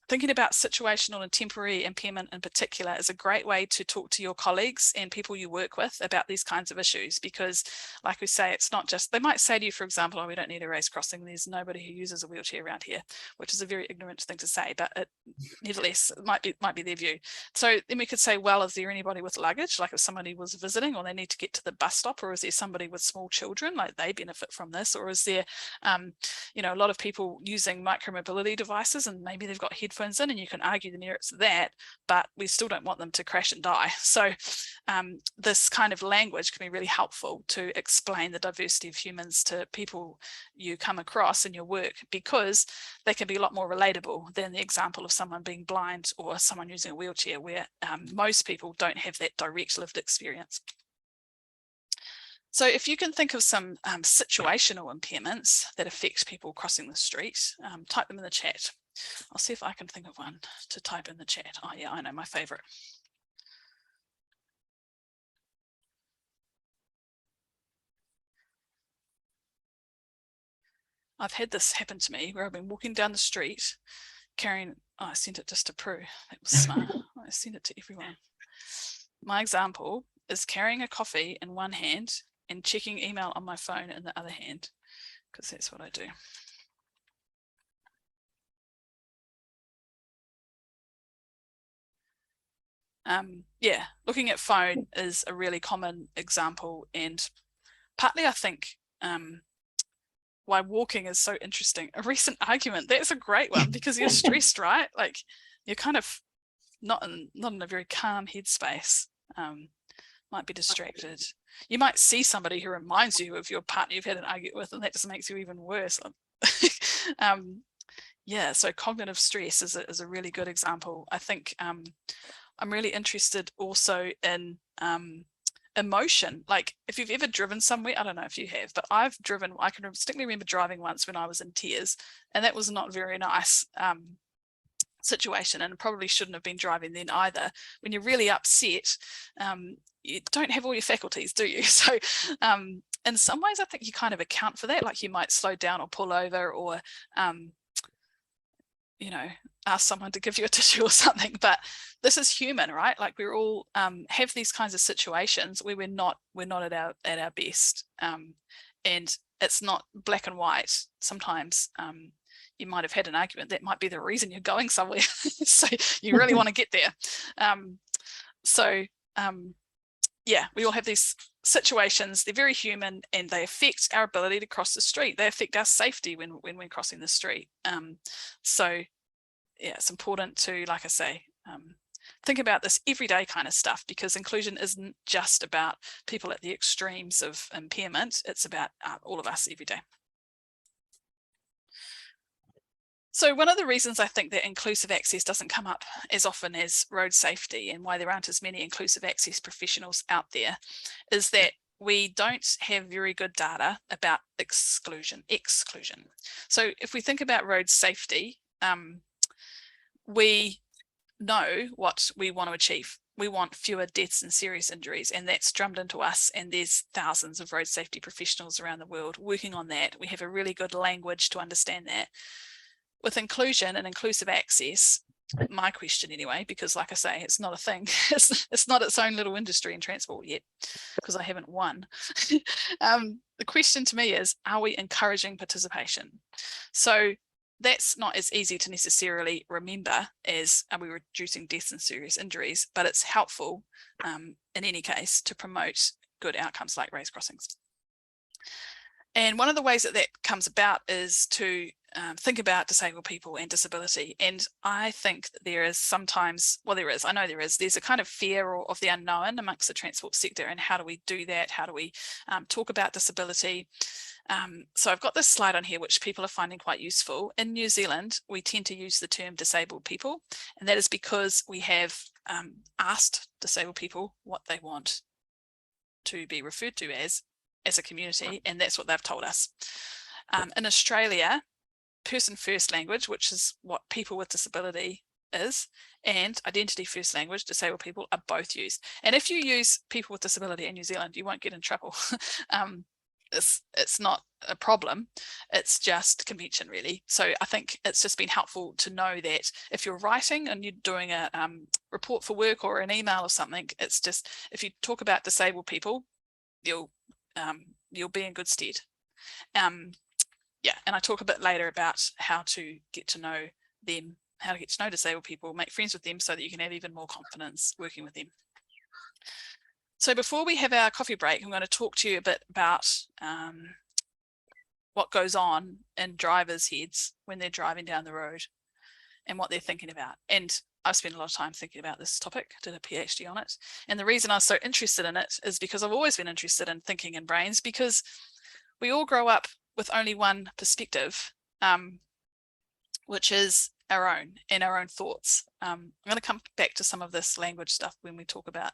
situational and temporary impairment in particular is a great way to talk to your colleagues and people you work with about these kinds of issues, because like we say, it's not just, they might say to you, for example, oh, we don't need a raised crossing, there's nobody who uses a wheelchair around here, which is a very ignorant thing to say, but it nevertheless it might be their view. So then we could say, well, is there anybody with luggage, like if somebody was visiting or they need to get to the bus stop, or is there somebody with small children, like they benefit from this, or is there you know, a lot of people using micromobility devices and maybe they've got headphones in, and you can argue the merits of that, but we still don't want them to crash and die. So this kind of language can be really helpful to explain the diversity of humans to people you come across in your work, because they can be a lot more relatable than the example of someone being blind or someone using a wheelchair, where most people don't have that direct lived experience. So if you can think of some situational impairments that affect people crossing the street, type them in the chat. I'll see if I can think of one to type in the chat. Oh yeah, I know my favorite. I've had this happen to me where I've been walking down the street carrying, oh, I sent it just to Prue. That was smart. I sent it to everyone. My example is carrying a coffee in one hand and checking email on my phone in the other hand, because that's what I do. Yeah, looking at phone is a really common example, and partly I think why walking is so interesting. A recent argument, that's a great one, because you're stressed, right? Like you're kind of not in a very calm headspace, might be distracted. You might see somebody who reminds you of your partner you've had an argument with, and that just makes you even worse. Yeah, so cognitive stress is a really good example. I think I'm really interested also in emotion. Like if you've ever driven somewhere, I don't know if you have, but I've driven, I can distinctly remember driving once when I was in tears, and that was not very nice situation, and probably shouldn't have been driving then either. When you're really upset, you don't have all your faculties, do you? So in some ways I think you kind of account for that, like you might slow down or pull over, or you know, ask someone to give you a tissue or something. But this is human, right? Like we're all have these kinds of situations where we're not at our best, and it's not black and white. Sometimes you might have had an argument that might be the reason you're going somewhere, so you really want to get there. Yeah, we all have these situations. They're very human, and they affect our ability to cross the street. They affect our safety when we're crossing the street. So yeah, it's important to, like I say, think about this everyday kind of stuff, because inclusion isn't just about people at the extremes of impairment, it's about all of us every day. So one of the reasons I think that inclusive access doesn't come up as often as road safety, and why there aren't as many inclusive access professionals out there, is that we don't have very good data about exclusion. So if we think about road safety, we know what we want to achieve. We want fewer deaths and serious injuries, and that's drummed into us, and there's thousands of road safety professionals around the world working on that. We have a really good language to understand that. With inclusion and inclusive access, my question anyway, because like I say, it's not a thing, it's not its own little industry in transport yet, because I haven't won. The question to me is, are we encouraging participation? So that's not as easy to necessarily remember as are we reducing deaths and serious injuries, but it's helpful in any case to promote good outcomes like raised crossings. And one of the ways that that comes about is to think about disabled people and disability. And I think that there is sometimes, well, I know there's a kind of fear of the unknown amongst the transport sector. And how do we do that? How do we talk about disability? So I've got this slide on here, which people are finding quite useful. In New Zealand, we tend to use the term disabled people, and that is because we have asked disabled people what they want to be referred to as a community, and that's what they've told us. In Australia, person first language, which is what people with disability is, and identity first language, disabled people, are both used. And if you use people with disability in New Zealand, you won't get in trouble. It's not a problem, it's just convention really. So I think it's just been helpful to know that if you're writing and you're doing a report for work or an email or something, it's just, if you talk about disabled people, you'll be in good stead. Yeah, and I talk a bit later about how to get to know them, how to get to know disabled people, make friends with them so that you can have even more confidence working with them. So before we have our coffee break, I'm going to talk to you a bit about what goes on in drivers' heads when they're driving down the road and what they're thinking about. And I've spent a lot of time thinking about this topic, did a PhD on it. And the reason I was so interested in it is because I've always been interested in thinking in brains, because we all grow up with only one perspective, which is our own and our own thoughts. I'm going to come back to some of this language stuff when we talk about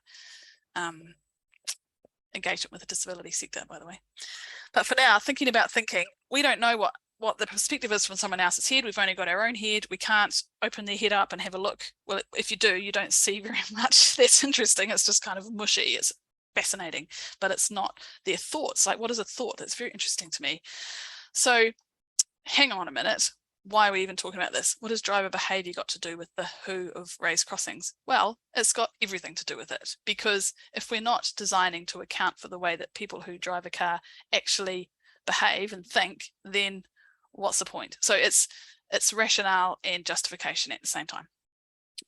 engagement with the disability sector, by the way. But for now, thinking about thinking, we don't know what the perspective is from someone else's head. We've only got our own head. We can't open their head up and have a look. Well, if you do, you don't see very much. That's interesting. It's just kind of mushy. It's fascinating, but it's not their thoughts. Like, what is a thought? That's very interesting to me. So hang on a minute. Why are we even talking about this? What has driver behaviour got to do with the who of raised crossings? Well, it's got everything to do with it, because if we're not designing to account for the way that people who drive a car actually behave and think, then what's the point? So it's rationale and justification at the same time.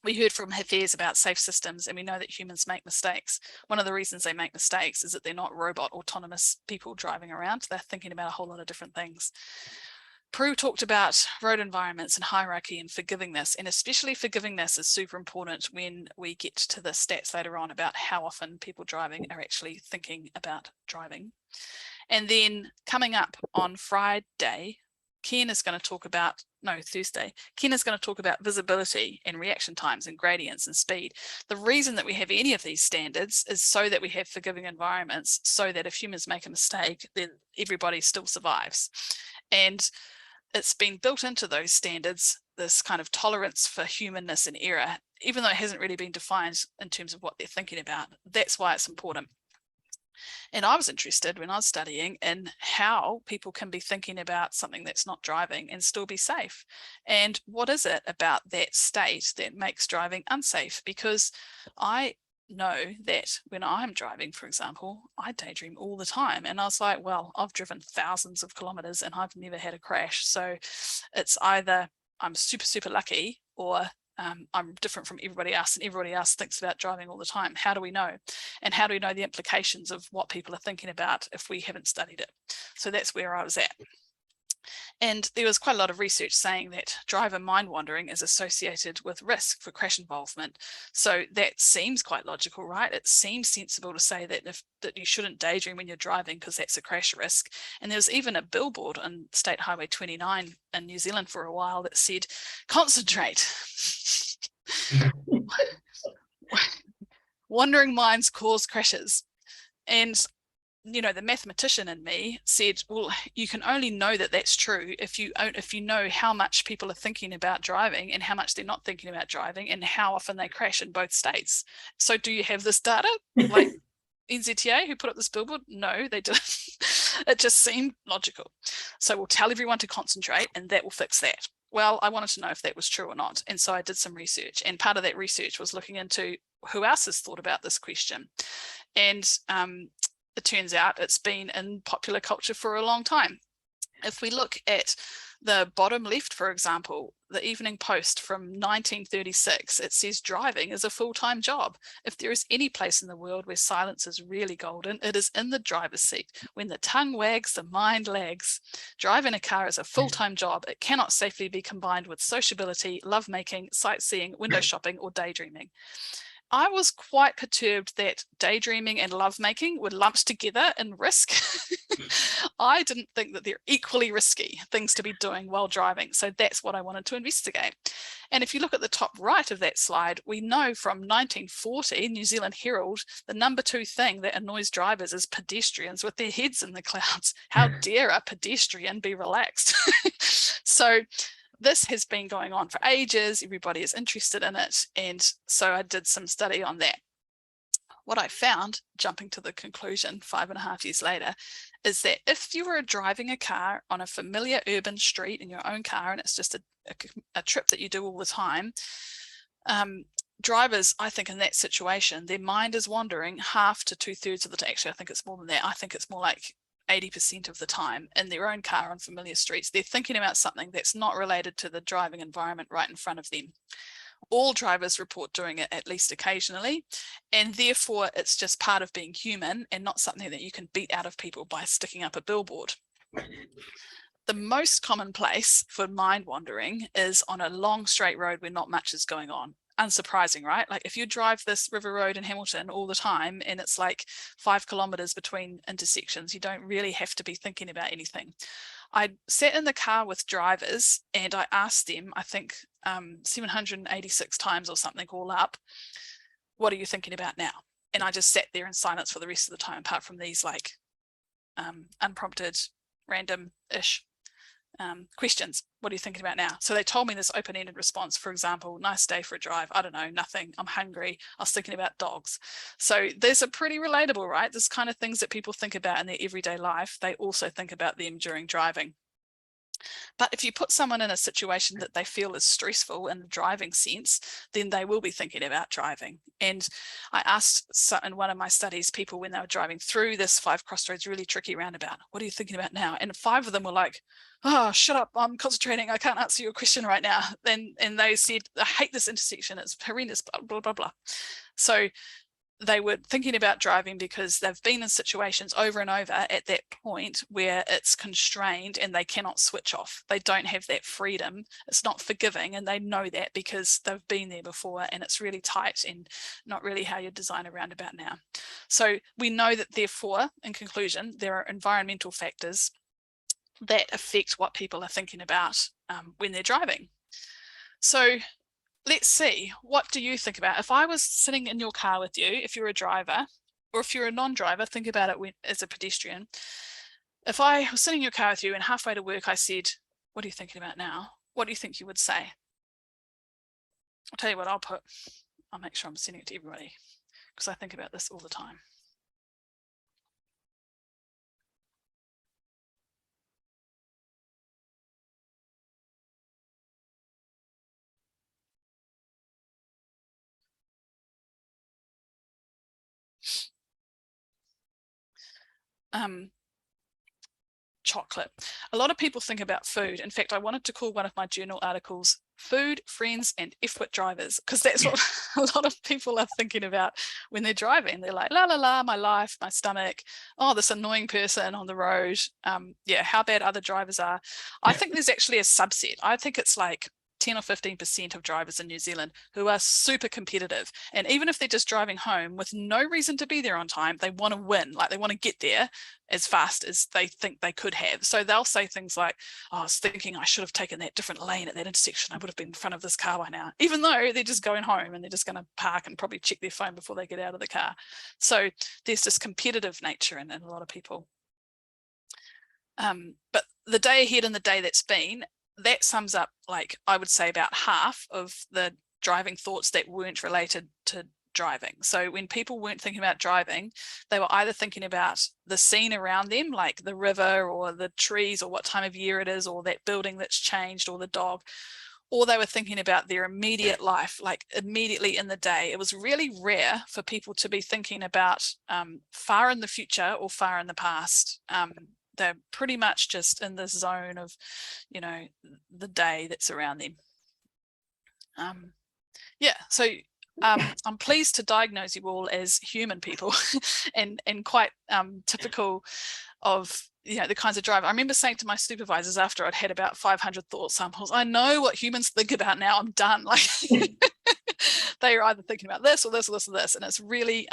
We heard from Hafez about safe systems, and we know that humans make mistakes. One of the reasons they make mistakes is that they're not robot autonomous people driving around. They're thinking about a whole lot of different things. Prue talked about road environments and hierarchy and forgivingness, and especially forgivingness is super important when we get to the stats later on about how often people driving are actually thinking about driving. And then coming up on Friday, Ken is going to talk about, Thursday, Ken is going to talk about visibility and reaction times and gradients and speed. The reason that we have any of these standards is so that we have forgiving environments, so that if humans make a mistake, then everybody still survives. And it's been built into those standards, this kind of tolerance for humanness and error, even though it hasn't really been defined in terms of what they're thinking about. That's why it's important. And I was interested when I was studying in how people can be thinking about something that's not driving and still be safe. And what is it about that state that makes driving unsafe? Because I know that when I'm driving, for example, I daydream all the time. And I was like, well, I've driven thousands of kilometers and I've never had a crash. So it's either I'm super, super lucky, or I'm different from everybody else, and everybody else thinks about driving all the time. How do we know? And how do we know the implications of what people are thinking about if we haven't studied it? So that's where I was at. And there was quite a lot of research saying that driver mind wandering is associated with risk for crash involvement. So that seems quite logical, right? It seems sensible to say that that you shouldn't daydream when you're driving because that's a crash risk. And there was even a billboard on State Highway 29 in New Zealand for a while that said, concentrate. Wandering minds cause crashes. And you know, the mathematician in me said, well, you can only know that that's true if you know how much people are thinking about driving and how much they're not thinking about driving and how often they crash in both states. So do you have this data? Like NZTA, who put up this billboard? No, they didn't. It just seemed logical. So we'll tell everyone to concentrate and that will fix that. Well, I wanted to know if that was true or not. And so I did some research, and part of that research was looking into who else has thought about this question. And it turns out it's been in popular culture for a long time. If we look at the bottom left, for example, the Evening Post from 1936, it says driving is a full-time job. If there is any place in the world where silence is really golden, it is in the driver's seat. When the tongue wags, the mind lags. Driving a car is a full-time job. It cannot safely be combined with sociability, lovemaking, sightseeing, window shopping, or daydreaming. I was quite perturbed that daydreaming and lovemaking were lumped together in risk. I didn't think that they're equally risky things to be doing while driving. So that's what I wanted to investigate. And if you look at the top right of that slide, we know from 1940, New Zealand Herald, the number 2 thing that annoys drivers is pedestrians with their heads in the clouds. How dare a pedestrian be relaxed? So this has been going on for ages. Everybody is interested in it. And so I did some study on that. What I found, jumping to the conclusion 5.5 years later, is that if you were driving a car on a familiar urban street in your own car, and it's just a trip that you do all the time, drivers, I think in that situation, their mind is wandering half to 2/3 of the time. Actually, I think it's more than that. I think it's more like 80% of the time in their own car on familiar streets. They're thinking about something that's not related to the driving environment right in front of them. All drivers report doing it at least occasionally, and therefore it's just part of being human and not something that you can beat out of people by sticking up a billboard. The most common place for mind wandering is on a long straight road where not much is going on. Unsurprising, right? Like if you drive this river road in Hamilton all the time and it's like 5 kilometers between intersections, you don't really have to be thinking about anything. I sat in the car with drivers and I asked them, I think 786 times or something all up, what are you thinking about now? And I just sat there in silence for the rest of the time, apart from these like unprompted, random-ish questions. What are you thinking about now? So they told me this open-ended response. For example, nice day for a drive. I don't know, nothing. I'm hungry. I was thinking about dogs. So these are pretty relatable, right? This kind of things that people think about in their everyday life. They also think about them during driving. But if you put someone in a situation that they feel is stressful in the driving sense, then they will be thinking about driving. And I asked in one of my studies people when they were driving through this 5 crossroads really tricky roundabout, what are you thinking about now? And 5 of them were like, oh, shut up, I'm concentrating, I can't answer your question right now. And they said, I hate this intersection, it's horrendous, blah, blah, blah, blah. So they were thinking about driving because they've been in situations over and over at that point where it's constrained and they cannot switch off. They don't have that freedom. It's not forgiving, and they know that because they've been there before and it's really tight and not really how you design a roundabout now. So we know that therefore, in conclusion, there are environmental factors that affect what people are thinking about when they're driving. So let's see, what do you think about? If I was sitting in your car with you, if you're a driver, or if you're a non-driver, think about it as a pedestrian. If I was sitting in your car with you and halfway to work I said, what are you thinking about now? What do you think you would say? I'll tell you what, I'll make sure I'm sending it to everybody because I think about this all the time. Chocolate. A lot of people think about food. In fact, I wanted to call one of my journal articles food, friends, and F-wit drivers, because that's what a lot of people are thinking about when they're driving. They're like, la la la, my life, my stomach, oh, this annoying person on the road. Yeah, how bad other drivers are. I think there's actually a subset. I think it's like 10 or 15% of drivers in New Zealand who are super competitive. And even if they're just driving home with no reason to be there on time, they want to win, like they want to get there as fast as they think they could have. So they'll say things like, oh, I was thinking I should have taken that different lane at that intersection. I would have been in front of this car by now, even though they're just going home and they're just going to park and probably check their phone before they get out of the car. So there's this competitive nature in a lot of people. But the day ahead and the day that's been, that sums up, like, I would say about half of the driving thoughts that weren't related to driving. So when people weren't thinking about driving, they were either thinking about the scene around them, like the river or the trees or what time of year it is, or that building that's changed, or the dog, or they were thinking about their immediate life, like immediately in the day. It was really rare for people to be thinking about far in the future or far in the past. They're pretty much just in this zone of, you know, the day that's around them. Yeah, so I'm pleased to diagnose you all as human people and quite typical of, you know, the kinds of drive. I remember saying to my supervisors after I'd had about 500 thought samples, I know what humans think about now, I'm done. Like they are either thinking about this or this or this or this. And it's really,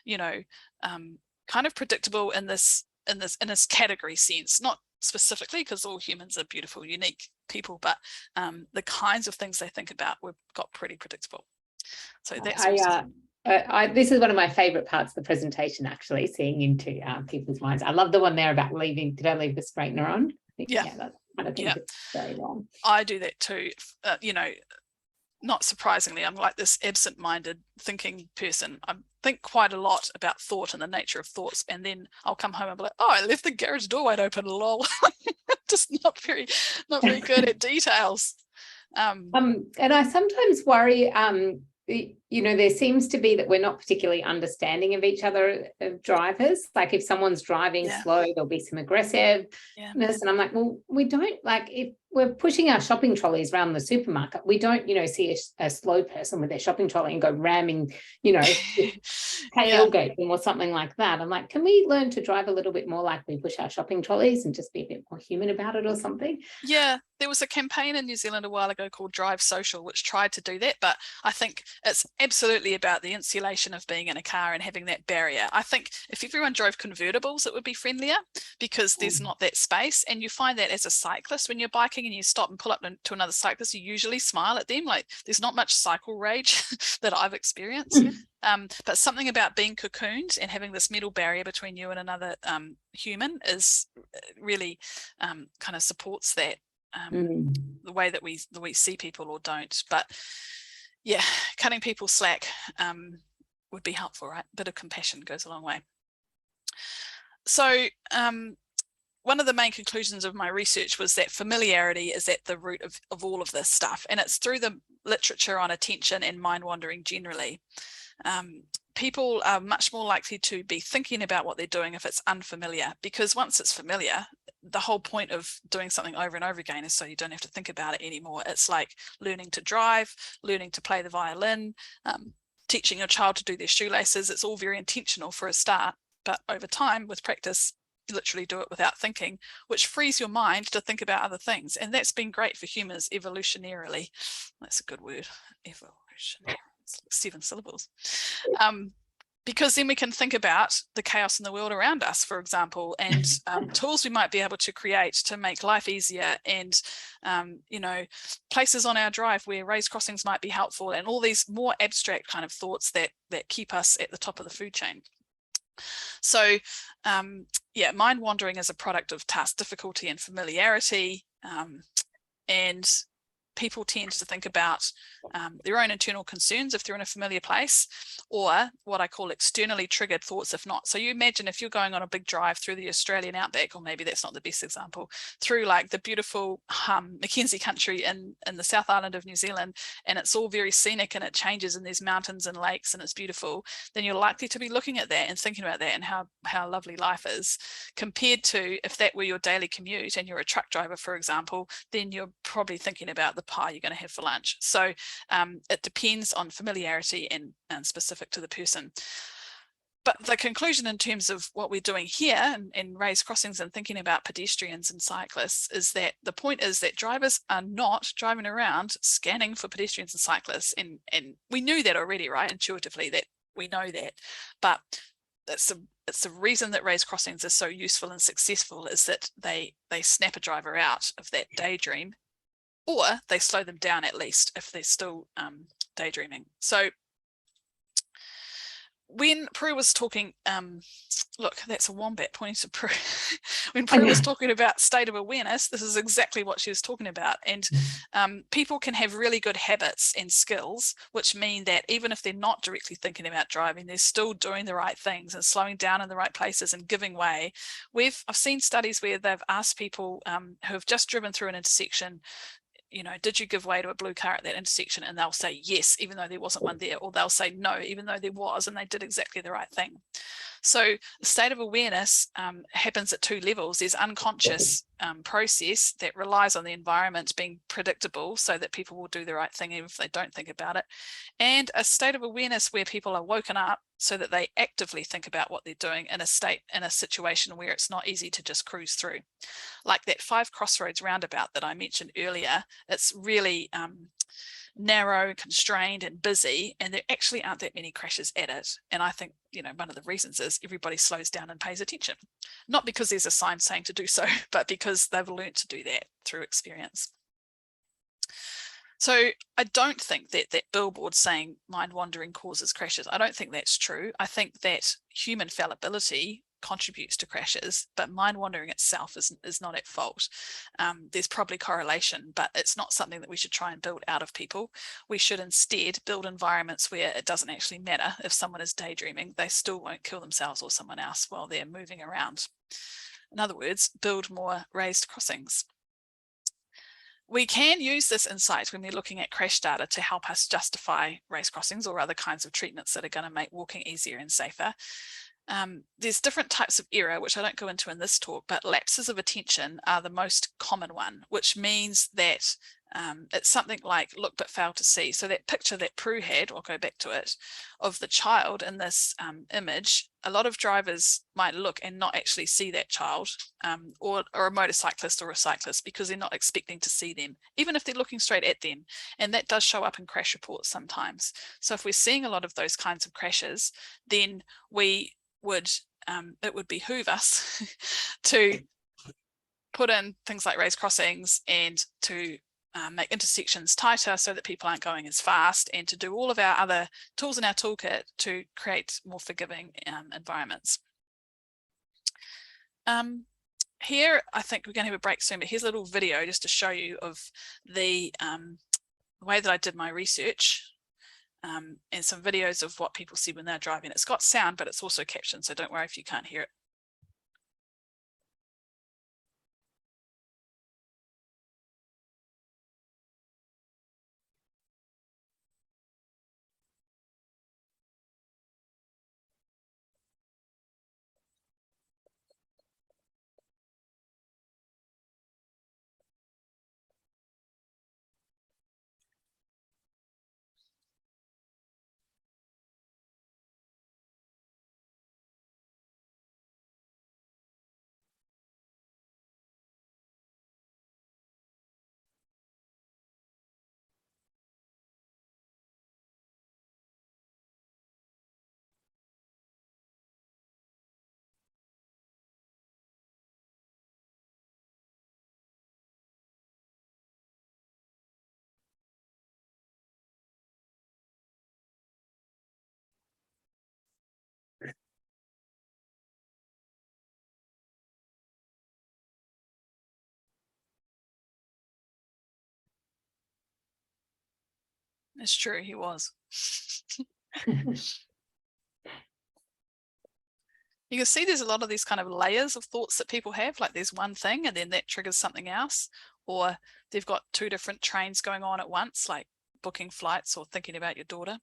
you know, kind of predictable in this category sense, not specifically, because all humans are beautiful, unique people, but the kinds of things they think about got pretty predictable. So that's this is one of my favorite parts of the presentation, actually, seeing into people's minds. I love the one there about leaving. Did I leave the straightener on? I think it's very wrong. I do that too. You know, not surprisingly, I'm like this absent-minded thinking person. I think quite a lot about thought and the nature of thoughts, and then I'll come home and be like, oh, I left the garage door wide open, lol. Just not very good at details. And I sometimes worry, you know, there seems to be that we're not particularly understanding of each other, drivers. Like if someone's driving slow, there'll be some aggressiveness. And I'm like, well, we don't, like, if we're pushing our shopping trolleys around the supermarket, we don't, you know, see a slow person with their shopping trolley and go ramming, you know, tailgate them or something like that. I'm like, can we learn to drive a little bit more like we push our shopping trolleys and just be a bit more human about it or something? Yeah, there was a campaign in New Zealand a while ago called Drive Social, which tried to do that, but I think it's absolutely about the insulation of being in a car and having that barrier. I think if everyone drove convertibles, it would be friendlier, because there's not that space. And you find that as a cyclist, when you're biking and you stop and pull up to another cyclist, you usually smile at them. Like there's not much cycle rage that I've experienced. But something about being cocooned and having this metal barrier between you and another human is really kind of supports that, the way that we see people or don't. But yeah, cutting people slack would be helpful, right? A bit of compassion goes a long way. So one of the main conclusions of my research was that familiarity is at the root of all of this stuff, and it's through the literature on attention and mind wandering generally. People are much more likely to be thinking about what they're doing if it's unfamiliar, because once it's familiar, the whole point of doing something over and over again is so you don't have to think about it anymore. It's like learning to drive, learning to play the violin, teaching your child to do their shoelaces. It's all very intentional for a start, but over time with practice, you literally do it without thinking, which frees your mind to think about other things. And that's been great for humans evolutionarily. That's a good word, evolutionary. 7 syllables, because then we can think about the chaos in the world around us, for example, and tools we might be able to create to make life easier, and you know, places on our drive where raised crossings might be helpful, and all these more abstract kind of thoughts that keep us at the top of the food chain. So yeah, mind wandering is a product of task difficulty and familiarity, and people tend to think about their own internal concerns if they're in a familiar place, or what I call externally triggered thoughts if not. So you imagine if you're going on a big drive through the Australian outback, or maybe that's not the best example, through like the beautiful Mackenzie country in the South Island of New Zealand, and it's all very scenic and it changes and there's mountains and lakes and it's beautiful, then you're likely to be looking at that and thinking about that and how lovely life is, compared to if that were your daily commute and you're a truck driver, for example, then you're probably thinking about the pie you're going to have for lunch. So it depends on familiarity and specific to the person. But the conclusion in terms of what we're doing here in raised crossings and thinking about pedestrians and cyclists is that the point is that drivers are not driving around scanning for pedestrians and cyclists. And we knew that already, right? Intuitively, that we know that. But it's the reason that raised crossings are so useful and successful is that they snap a driver out of that daydream, or they slow them down at least if they're still daydreaming. So when Prue was talking, look, that's a wombat pointing to Prue. When Prue was talking about state of awareness, this is exactly what she was talking about. And people can have really good habits and skills, which mean that even if they're not directly thinking about driving, they're still doing the right things and slowing down in the right places and giving way. I've seen studies where they've asked people who have just driven through an intersection, you know, did you give way to a blue car at that intersection? And they'll say yes, even though there wasn't one there, or they'll say no, even though there was, and they did exactly the right thing. So the state of awareness happens at two levels. There's unconscious process that relies on the environment being predictable so that people will do the right thing even if they don't think about it, and a state of awareness where people are woken up so that they actively think about what they're doing in a situation where it's not easy to just cruise through. Like that 5 Crossroads roundabout that I mentioned earlier, it's really narrow, constrained and busy, and there actually aren't that many crashes at it. And I think, you know, one of the reasons is everybody slows down and pays attention, not because there's a sign saying to do so, but because they've learned to do that through experience. So I don't think that that billboard saying mind wandering causes crashes, I don't think that's true. I think that human fallibility contributes to crashes, but mind wandering itself is not at fault. There's probably correlation, but it's not something that we should try and build out of people. We should instead build environments where it doesn't actually matter if someone is daydreaming, they still won't kill themselves or someone else while they're moving around. In other words, build more raised crossings. We can use this insight when we're looking at crash data to help us justify raised crossings or other kinds of treatments that are going to make walking easier and safer. There's different types of error, which I don't go into in this talk, but lapses of attention are the most common one, which means that it's something like look but fail to see. So that picture that Prue had, I'll go back to it, of the child in this image, a lot of drivers might look and not actually see that child, or a motorcyclist or a cyclist, because they're not expecting to see them, even if they're looking straight at them. And that does show up in crash reports sometimes. So if we're seeing a lot of those kinds of crashes, then it would behoove us to put in things like raised crossings and to make intersections tighter so that people aren't going as fast, and to do all of our other tools in our toolkit to create more forgiving environments. Here, I think we're going to have a break soon, but here's a little video just to show you of the way that I did my research. And some videos of what people see when they're driving. It's got sound, but it's also captioned, so don't worry if you can't hear it. It's true, he was. You can see there's a lot of these kind of layers of thoughts that people have, like there's one thing and then that triggers something else, or they've got 2 different trains going on at once, like booking flights or thinking about your daughter.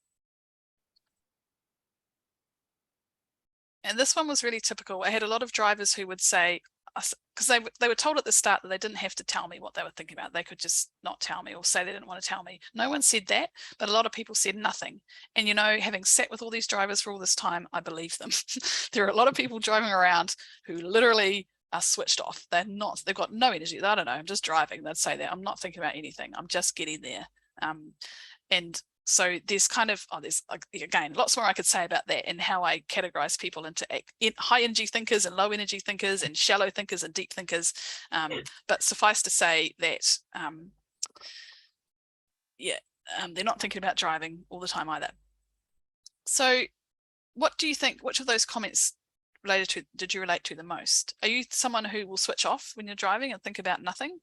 And this one was really typical. I had a lot of drivers who would say, because they were told at the start that they didn't have to tell me what they were thinking about. They could just not tell me or say they didn't want to tell me. No one said that, but a lot of people said nothing. And, you know, having sat with all these drivers for all this time, I believe them. There are a lot of people driving around who literally are switched off. They've got no energy. I don't know, I'm just driving. They'd say that. I'm not thinking about anything. I'm just getting there. And so there's kind of, there's again, lots more I could say about that and how I categorize people into high energy thinkers and low energy thinkers and shallow thinkers and deep thinkers. But suffice to say that, they're not thinking about driving all the time either. So what do you think, which of those comments did you relate to the most? Are you someone who will switch off when you're driving and think about nothing?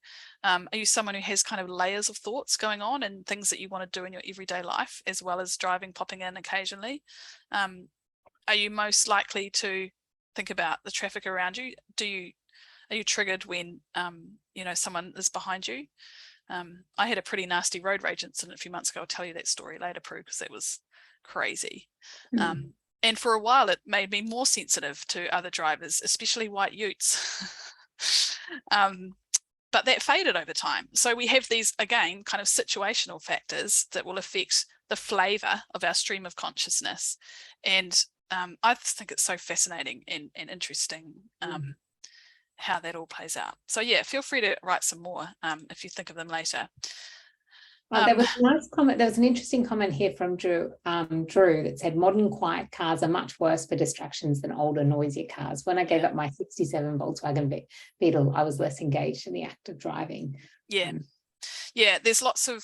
Are you someone who has kind of layers of thoughts going on and things that you want to do in your everyday life, as well as driving popping in occasionally? Are you most likely to think about the traffic around you? Are you triggered when you know, someone is behind you? I had a pretty nasty road rage incident a few months ago. I'll tell you that story later, Prue, because it was crazy. And for a while, it made me more sensitive to other drivers, especially white utes. But that faded over time. So we have these, again, kind of situational factors that will affect the flavor of our stream of consciousness. And I just think it's so fascinating and interesting how that all plays out. So yeah, feel free to write some more if you think of them later. There was a nice comment. There was an interesting comment here from Drew that said, modern quiet cars are much worse for distractions than older, noisier cars. When I gave up my 67 Volkswagen Beetle, I was less engaged in the act of driving. Yeah, there's lots of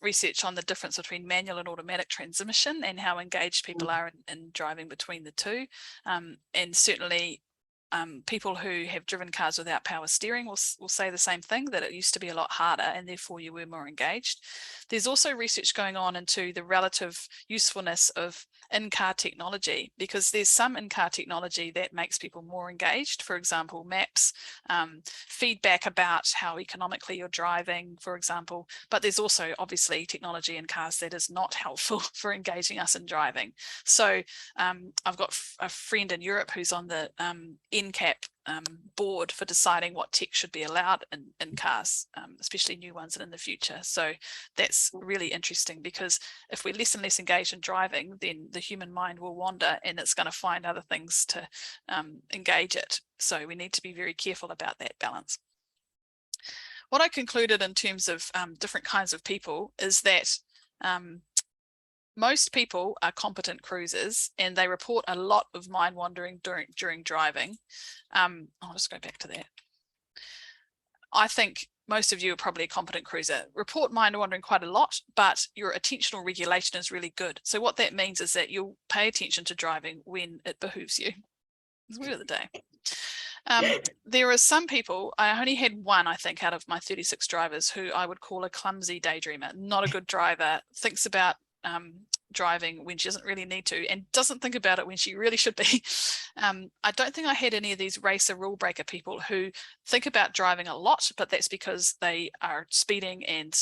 research on the difference between manual and automatic transmission and how engaged people are in driving between the two. And certainly people who have driven cars without power steering will say the same thing, that it used to be a lot harder and therefore you were more engaged. There's also research going on into the relative usefulness of in-car technology, because there's some in-car technology that makes people more engaged. For example, maps, feedback about how economically you're driving, for example. But there's also obviously technology in cars that is not helpful for engaging us in driving. So I've got a friend in Europe who's on the NCAP board for deciding what tech should be allowed in cars, especially new ones and in the future. So that's really interesting, because if we're less and less engaged in driving, then the human mind will wander and it's going to find other things to engage it. So we need to be very careful about that balance. What I concluded in terms of different kinds of people is that most people are competent cruisers and they report a lot of mind wandering during driving. I'll just go back to that. I think most of you are probably a competent cruiser. Report mind wandering quite a lot, but your attentional regulation is really good. So what that means is that you'll pay attention to driving when it behooves you. It's the word of the day. There are some people, I only had one, I think, out of my 36 drivers who I would call a clumsy daydreamer, not a good driver, thinks about driving when she doesn't really need to and doesn't think about it when she really should be. I don't think I had any of these racer rule breaker people who think about driving a lot, but that's because they are speeding and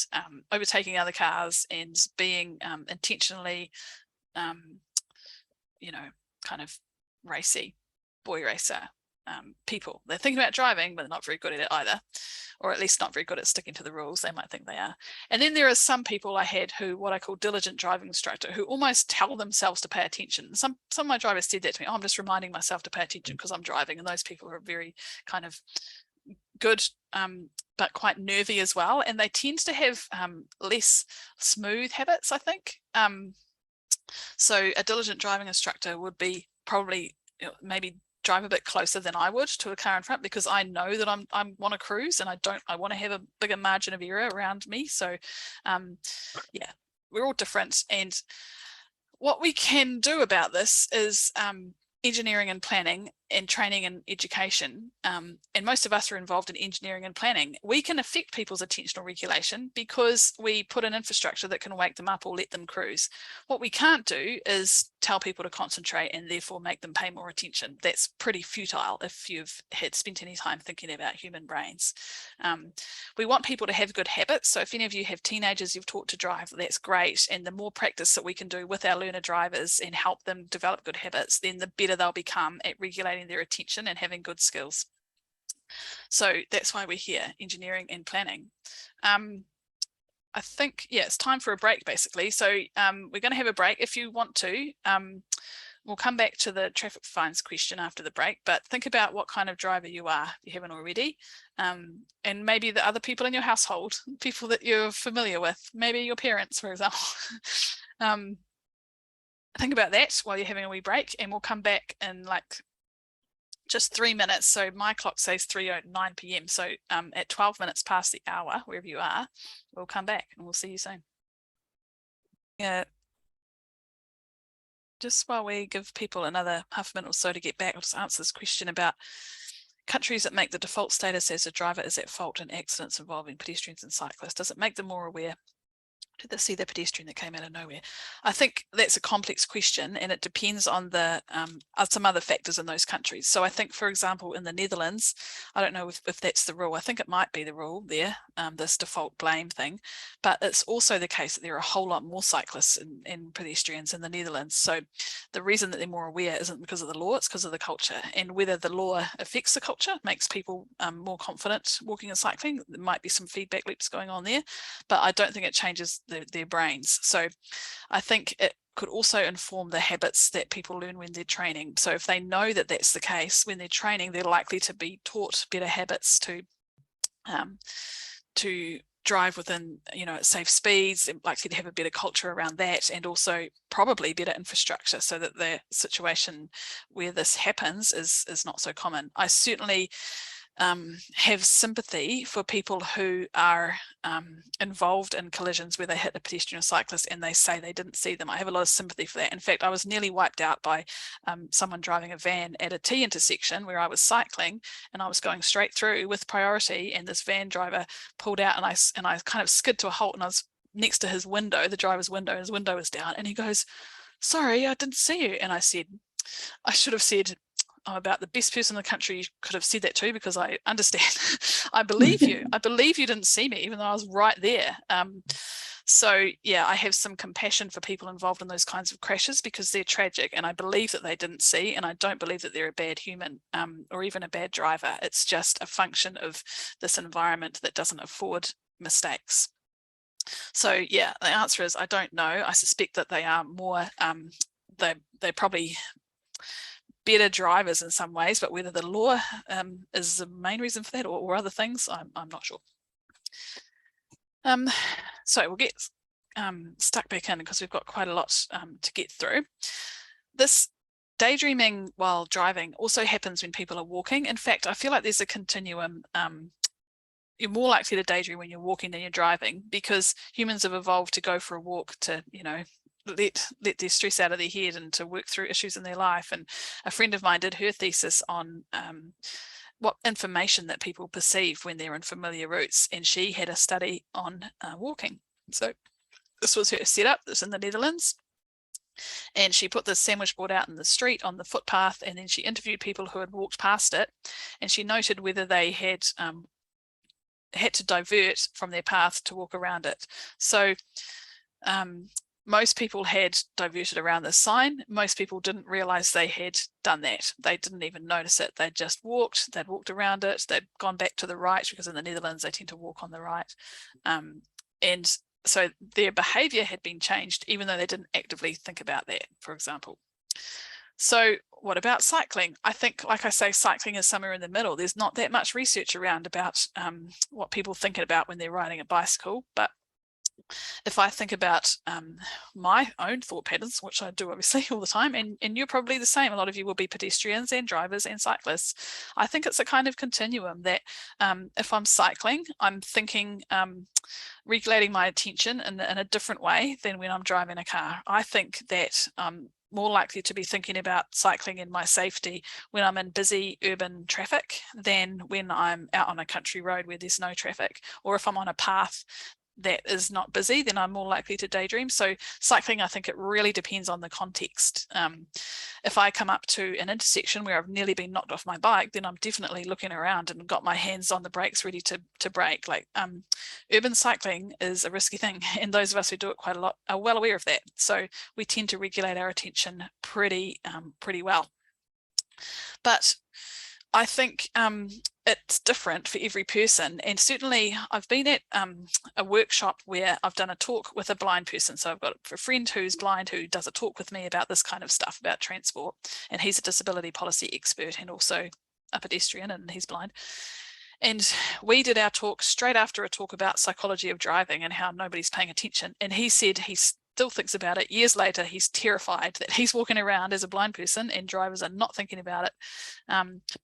overtaking other cars and being intentionally, you know, kind of racy, boy racer people. They're thinking about driving, but they're not very good at it either, or at least not very good at sticking to the rules. They might think they are. And then there are some people I had who, what I call diligent driving instructor, who almost tell themselves to pay attention. Some of my drivers said that to me, oh, I'm just reminding myself to pay attention because I'm driving. And those people are very kind of good, but quite nervy as well. And they tend to have less smooth habits, I think. So a diligent driving instructor would be probably, you know, maybe drive a bit closer than I would to a car in front, because I know that I want to cruise and I want to have a bigger margin of error around me. So yeah, we're all different. And what we can do about this is engineering and planning and training and education. And most of us are involved in engineering and planning. We can affect people's attentional regulation because we put an infrastructure that can wake them up or let them cruise. What we can't do is tell people to concentrate and therefore make them pay more attention. That's pretty futile if you've spent any time thinking about human brains. We want people to have good habits. So if any of you have teenagers you've taught to drive, that's great. And the more practice that we can do with our learner drivers and help them develop good habits, then the better they'll become at regulating their attention and having good skills. So that's why we're here, engineering and planning. I think, yeah, it's time for a break basically. So we're going to have a break. If you want to, we'll come back to the traffic fines question after the break, but think about what kind of driver you are, if you haven't already, and maybe the other people in your household, people that you're familiar with, maybe your parents, for example. Think about that while you're having a wee break, and we'll come back in like just 3 minutes. So my clock says 3:09 p.m. So at 12 minutes past the hour, wherever you are, we'll come back and we'll see you soon. Yeah. Just while we give people another half a minute or so to get back, I'll just answer this question about countries that make the default status as a driver is at fault in accidents involving pedestrians and cyclists. Does it make them more aware? Did they see the pedestrian that came out of nowhere? I think that's a complex question, and it depends on the some other factors in those countries. So I think, for example, in the Netherlands, I don't know if that's the rule. I think it might be the rule there, this default blame thing, but it's also the case that there are a whole lot more cyclists and pedestrians in the Netherlands. So the reason that they're more aware isn't because of the law, it's because of the culture. And whether the law affects the culture, makes people more confident walking and cycling, there might be some feedback loops going on there, but I don't think it changes their brains. So I think it could also inform the habits that people learn when they're training. So if they know that that's the case when they're training, they're likely to be taught better habits to drive within, at safe speeds. They're likely to have a better culture around that, and also probably better infrastructure so that the situation where this happens is not so common. I certainly have sympathy for people who are involved in collisions where they hit a pedestrian or cyclist and they say they didn't see them. I have a lot of sympathy for that. In fact, I was nearly wiped out by someone driving a van at a T intersection where I was cycling and I was going straight through with priority, and this van driver pulled out, and I kind of skid to a halt, and I was next to his window, the driver's window, and his window was down, and he goes, "Sorry, I didn't see you." And I said, I should have said, I'm about the best person in the country you could have said that to, because I understand. I believe you. I believe you didn't see me, even though I was right there. So yeah, I have some compassion for people involved in those kinds of crashes because they're tragic, and I believe that they didn't see, and I don't believe that they're a bad human or even a bad driver. It's just a function of this environment that doesn't afford mistakes. So yeah, the answer is I don't know. I suspect that they are more, they're probably better drivers in some ways, but whether the law is the main reason for that or other things, I'm not sure. So we'll get stuck back in because we've got quite a lot to get through. This daydreaming while driving also happens when people are walking. In fact, I feel like there's a continuum. You're more likely to daydream when you're walking than you're driving, because humans have evolved to go for a walk to, let their stress out of their head and to work through issues in their life. And a friend of mine did her thesis on what information that people perceive when they're in familiar routes, and she had a study on walking. So this was her setup. This in the Netherlands, and she put the sandwich board out in the street on the footpath, and then she interviewed people who had walked past it, and she noted whether they had to divert from their path to walk around it. So most people had diverted around the sign. Most people didn't realize they had done that. They didn't even notice it. They'd just walked, they'd walked around it, they'd gone back to the right, because in the Netherlands they tend to walk on the right. And so their behavior had been changed, even though they didn't actively think about that, for example. So what about cycling? I think, like I say, cycling is somewhere in the middle. There's not that much research around about what people think about when they're riding a bicycle, but if I think about my own thought patterns, which I do obviously all the time, and you're probably the same, a lot of you will be pedestrians and drivers and cyclists. I think it's a kind of continuum that if I'm cycling, I'm thinking, regulating my attention in a different way than when I'm driving a car. I think that more likely to be thinking about cycling and my safety when I'm in busy urban traffic than when I'm out on a country road where there's no traffic, or if I'm on a path that is not busy, then I'm more likely to daydream. So cycling, I think it really depends on the context. If I come up to an intersection where I've nearly been knocked off my bike, then I'm definitely looking around and got my hands on the brakes ready to brake. Like urban cycling is a risky thing, and those of us who do it quite a lot are well aware of that. So we tend to regulate our attention pretty well. But I think it's different for every person. And certainly I've been at a workshop where I've done a talk with a blind person. So I've got a friend who's blind who does a talk with me about this kind of stuff, about transport. And he's a disability policy expert and also a pedestrian, and he's blind. And we did our talk straight after a talk about psychology of driving and how nobody's paying attention. And he said he still thinks about it. Years later, he's terrified that he's walking around as a blind person and drivers are not thinking about it,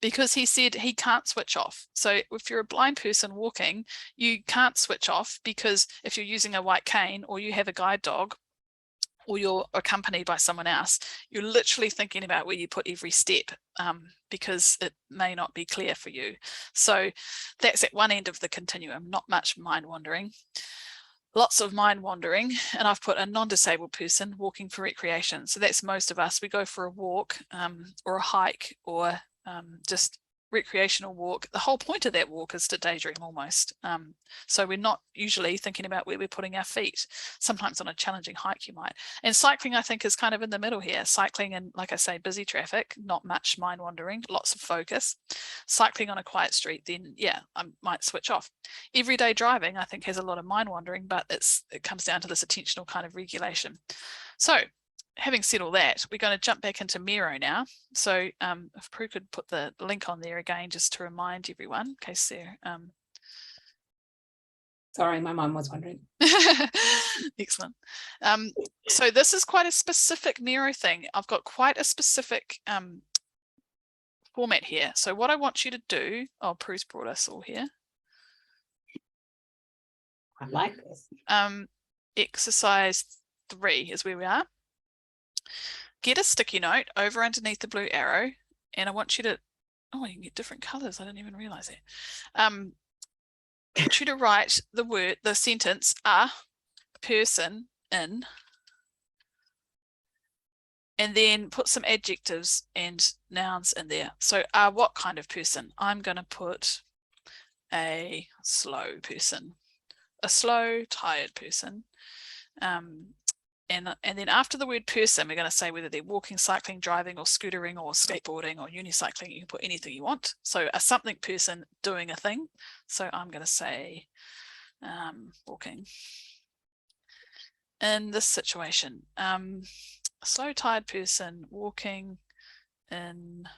because he said he can't switch off. So if you're a blind person walking, you can't switch off, because if you're using a white cane or you have a guide dog, or you're accompanied by someone else, you're literally thinking about where you put every step, because it may not be clear for you. So that's at one end of the continuum, not much mind wandering. Lots of mind wandering, and I've put a non-disabled person walking for recreation. So that's most of us. We go for a walk or a hike or just recreational walk. The whole point of that walk is to daydream almost. So we're not usually thinking about where we're putting our feet. Sometimes on a challenging hike you might. And cycling, I think, is kind of in the middle here. Cycling in, like I say, busy traffic, not much mind wandering, lots of focus. Cycling on a quiet street, then yeah, I might switch off. Everyday driving, I think, has a lot of mind wandering, but it comes down to this attentional kind of regulation. So having said all that, we're going to jump back into Miro now. So if Prue could put the link on there again, just to remind everyone, in case they're... Sorry, my mum was wondering. Excellent. So this is quite a specific Miro thing. I've got quite a specific format here. So what I want you to do, oh, Prue's brought us all here. I like this. Exercise 3 is where we are. Get a sticky note over underneath the blue arrow, and I want you to, oh, you can get different colors. I didn't even realize that. I want you to write the sentence, a person in, and then put some adjectives and nouns in there. So what kind of person? I'm going to put a slow person, a slow, tired person. And then after the word person, we're going to say whether they're walking, cycling, driving, or scootering, or skateboarding, or unicycling. You can put anything you want. So a something person doing a thing. So I'm going to say walking. In this situation, a slow, tired person walking in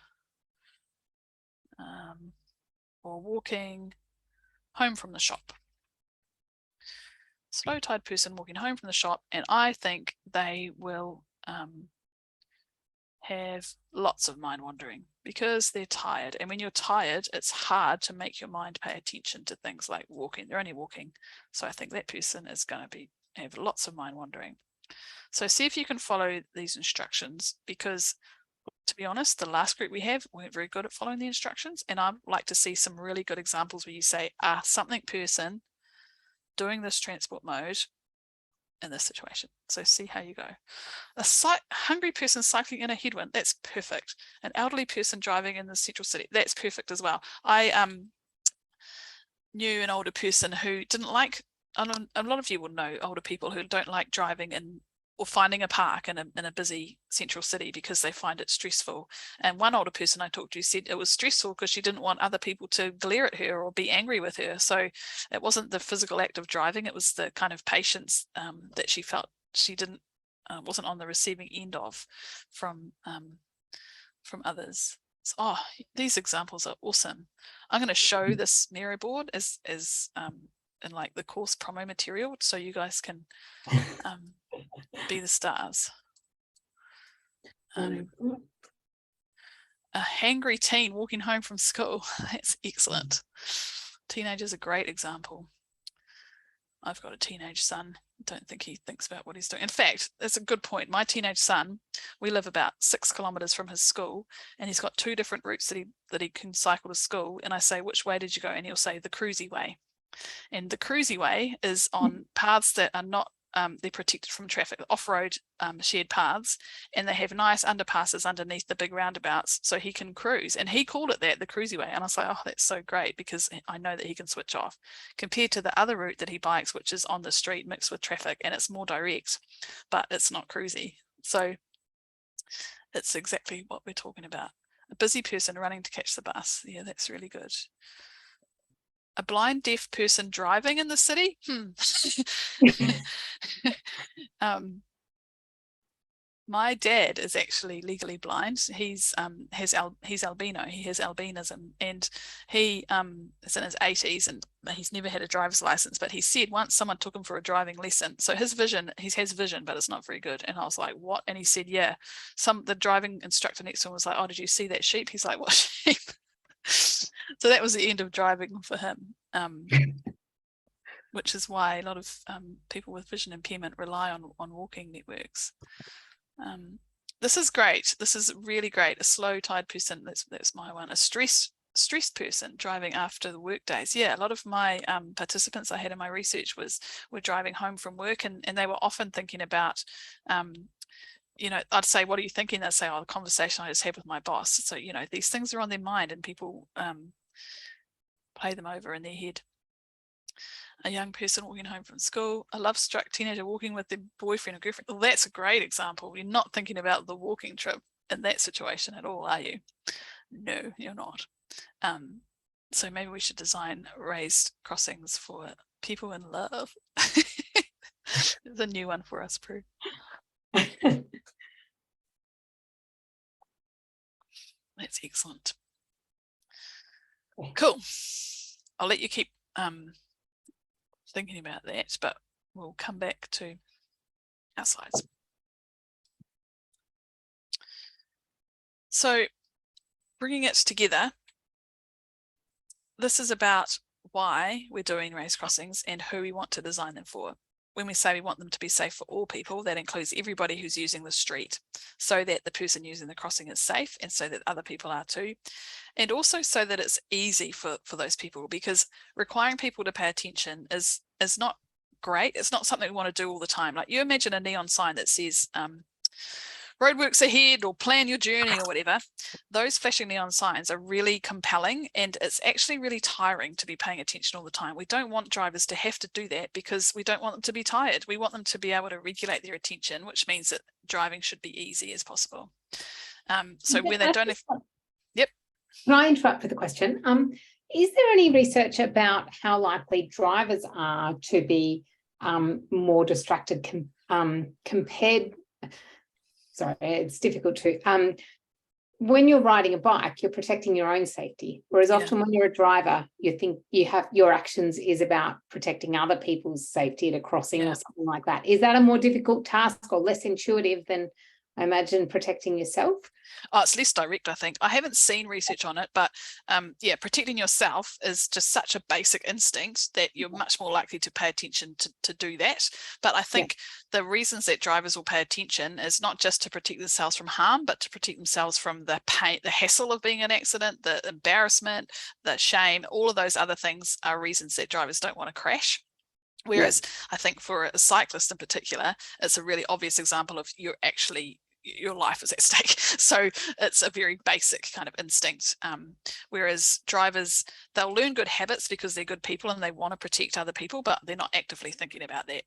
or walking home from the shop. Slow, tired person walking home from the shop, and I think they will have lots of mind wandering because they're tired. And when you're tired, it's hard to make your mind pay attention to things like walking. They're only walking. So I think that person is going to have lots of mind wandering. So see if you can follow these instructions, because to be honest, the last group we have weren't very good at following the instructions. And I'd like to see some really good examples where you say, something person doing this transport mode in this situation. So see how you go. A hungry person cycling in a headwind, that's perfect. An elderly person driving in the central city, that's perfect as well. I knew an older person who didn't like, a lot of you will know older people who don't like driving in or finding a park in a busy central city because they find it stressful. And one older person I talked to said it was stressful because she didn't want other people to glare at her or be angry with her. So it wasn't the physical act of driving, it was the kind of patience that she felt she wasn't on the receiving end of from others. So, these examples are awesome. I'm going to show this Miro board as in like the course promo material, so you guys can be the stars. A hangry teen walking home from school. That's excellent. Teenager's a great example. I've got a teenage son. Don't think he thinks about what he's doing. In fact, that's a good point. My teenage son, we live about 6 kilometers from his school, and he's got 2 different routes that he can cycle to school. And I say, which way did you go? And he'll say the cruisy way. And the cruisy way is on paths that are not, they're protected from traffic, off-road shared paths, and they have nice underpasses underneath the big roundabouts so he can cruise. And he called it that, the cruisy way. And I was like, oh, that's so great, because I know that he can switch off compared to the other route that he bikes, which is on the street mixed with traffic, and it's more direct, but it's not cruisy. So it's exactly what we're talking about. A A busy person running to catch the bus. Yeah, that's really good. A blind deaf person driving in the city. My dad is actually legally blind. He's albino. He has albinism, and he is in his 80s, and he's never had a driver's license. But he said once someone took him for a driving lesson. So his vision, he has vision, but it's not very good. And I was like, what? And he said, yeah. The driving instructor next to him was like, oh, did you see that sheep? He's like, what sheep? So that was the end of driving for him. Which is why a lot of people with vision impairment rely on walking networks. This is great. This is really great. A slow tired person, that's my one. A stressed person driving after the work days. Yeah, a lot of my participants I had in my research were driving home from work, and they were often thinking about, you know, I'd say, what are you thinking? They'd say, oh, the conversation I just had with my boss. So, you know, these things are on their mind, and people play them over in their head. A young person walking home from school, a love-struck teenager walking with their boyfriend or girlfriend. Well, that's a great example. You're not thinking about the walking trip in that situation at all, are you? No, you're not. So maybe we should design raised crossings for people in love. There's a new one for us, Prue. That's excellent. Cool. I'll let you keep thinking about that, but we'll come back to our slides. So bringing it together, this is about why we're doing raised crossings and who we want to design them for. When we say we want them to be safe for all people, that includes everybody who's using the street, so that the person using the crossing is safe, and so that other people are too. And also so that it's easy for those people, because requiring people to pay attention is not great. It's not something we want to do all the time. Like, you imagine a neon sign that says roadworks ahead, or plan your journey, or whatever. Those flashing neon signs are really compelling, and it's actually really tiring to be paying attention all the time. We don't want drivers to have to do that, because we don't want them to be tired. We want them to be able to regulate their attention, which means that driving should be easy as possible. So when they don't have... Yep. Can I interrupt with a question? Is there any research about how likely drivers are to be more distracted compared... Sorry, it's difficult to... when you're riding a bike, you're protecting your own safety, whereas often when you're a driver, you think your actions is about protecting other people's safety at a crossing or something like that. Is that a more difficult task or less intuitive than, I imagine, protecting yourself? Oh, it's less direct, I think. I haven't seen research on it, but yeah, protecting yourself is just such a basic instinct that you're much more likely to pay attention to do that. But I think the reasons that drivers will pay attention is not just to protect themselves from harm, but to protect themselves from the pain, the hassle of being in an accident, the embarrassment, the shame. All of those other things are reasons that drivers don't want to crash. Whereas I think for a cyclist in particular, it's a really obvious example of your life is at stake. So it's a very basic kind of instinct. Whereas drivers, they'll learn good habits because they're good people and they want to protect other people, but they're not actively thinking about that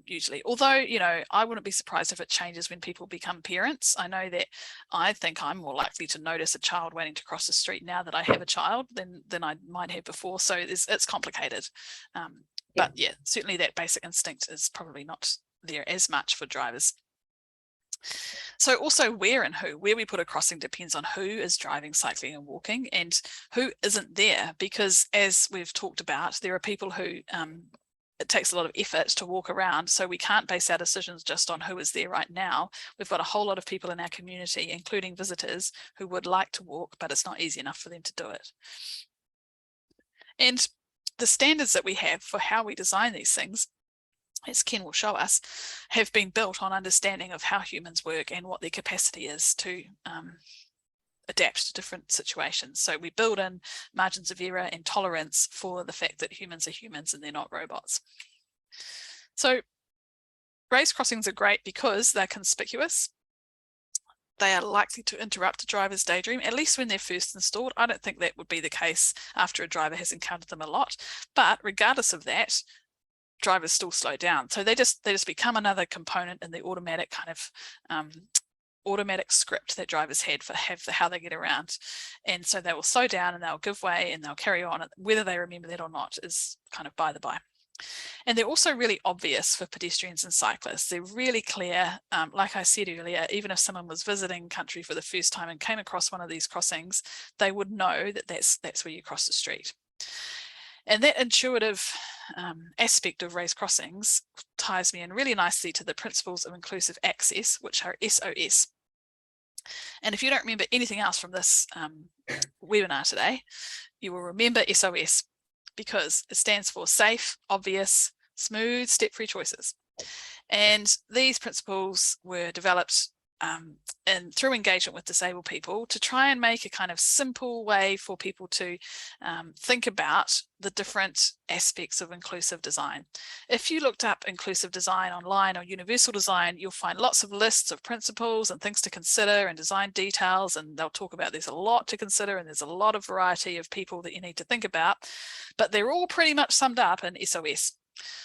usually. Although, you know, I wouldn't be surprised if it changes when people become parents. I know that I think I'm more likely to notice a child waiting to cross the street now that I have a child than I might have before. So it's complicated. But yeah, certainly that basic instinct is probably not there as much for drivers. So also where and who, where we put a crossing depends on who is driving, cycling and walking, and who isn't there, because as we've talked about, there are people who it takes a lot of effort to walk around, so we can't base our decisions just on who is there right now. We've got a whole lot of people in our community, including visitors, who would like to walk, but it's not easy enough for them to do it. And the standards that we have for how we design these things, as Ken will show us, have been built on understanding of how humans work and what their capacity is to adapt to different situations. So we build in margins of error and tolerance for the fact that humans are humans and they're not robots. So raised crossings are great because they're conspicuous. They are likely to interrupt a driver's daydream, at least when they're first installed. I don't think that would be the case after a driver has encountered them a lot, but regardless of that, drivers still slow down. So they just become another component in the automatic kind of automatic script that drivers have for how they get around. And so they will slow down and they'll give way and they'll carry on. Whether they remember that or not is kind of by the by. And they're also really obvious for pedestrians and cyclists. They're really clear. Like I said earlier, even if someone was visiting country for the first time and came across one of these crossings, they would know that that's where you cross the street. And that intuitive aspect of raised crossings ties me in really nicely to the principles of inclusive access, which are SOS. And if you don't remember anything else from this webinar today, you will remember SOS, because it stands for safe, obvious, smooth, step-free choices. And these principles were developed and through engagement with disabled people to try and make a kind of simple way for people to think about the different aspects of inclusive design. If you looked up inclusive design online or universal design, you'll find lots of lists of principles and things to consider and design details, and they'll talk about there's a lot to consider and there's a lot of variety of people that you need to think about, but they're all pretty much summed up in SOS.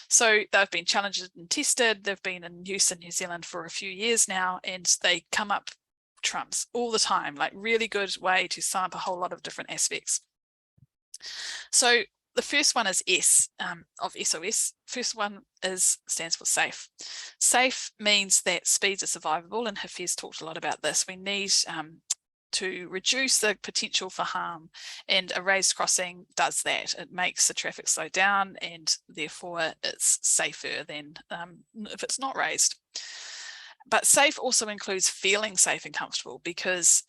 So they've been challenged and tested. They've been in use in New Zealand for a few years now, and they come up trumps all the time, like really good way to sum up a whole lot of different aspects. So the first one is S of SOS. First one stands for safe. Safe means that speeds are survivable, and Hafez talked a lot about this. We need to reduce the potential for harm, and a raised crossing does that. It makes the traffic slow down, and therefore it's safer than if it's not raised. But safe also includes feeling safe and comfortable, because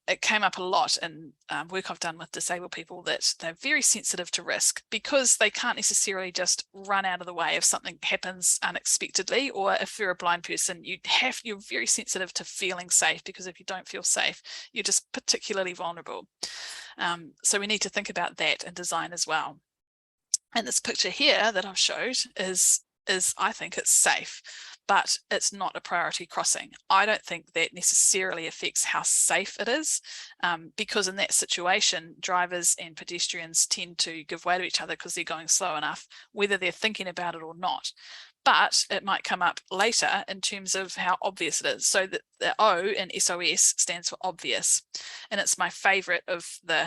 it came up a lot in work I've done with disabled people that they're very sensitive to risk, because they can't necessarily just run out of the way if something happens unexpectedly, or if you're a blind person, you're very sensitive to feeling safe, because if you don't feel safe, you're just particularly vulnerable. So we need to think about that in design as well. And this picture here that I've showed is I think it's safe, but it's not a priority crossing. I don't think that necessarily affects how safe it is, because in that situation, drivers and pedestrians tend to give way to each other because they're going slow enough, whether they're thinking about it or not. But it might come up later in terms of how obvious it is. So that the O in SOS stands for obvious. And it's my favorite of the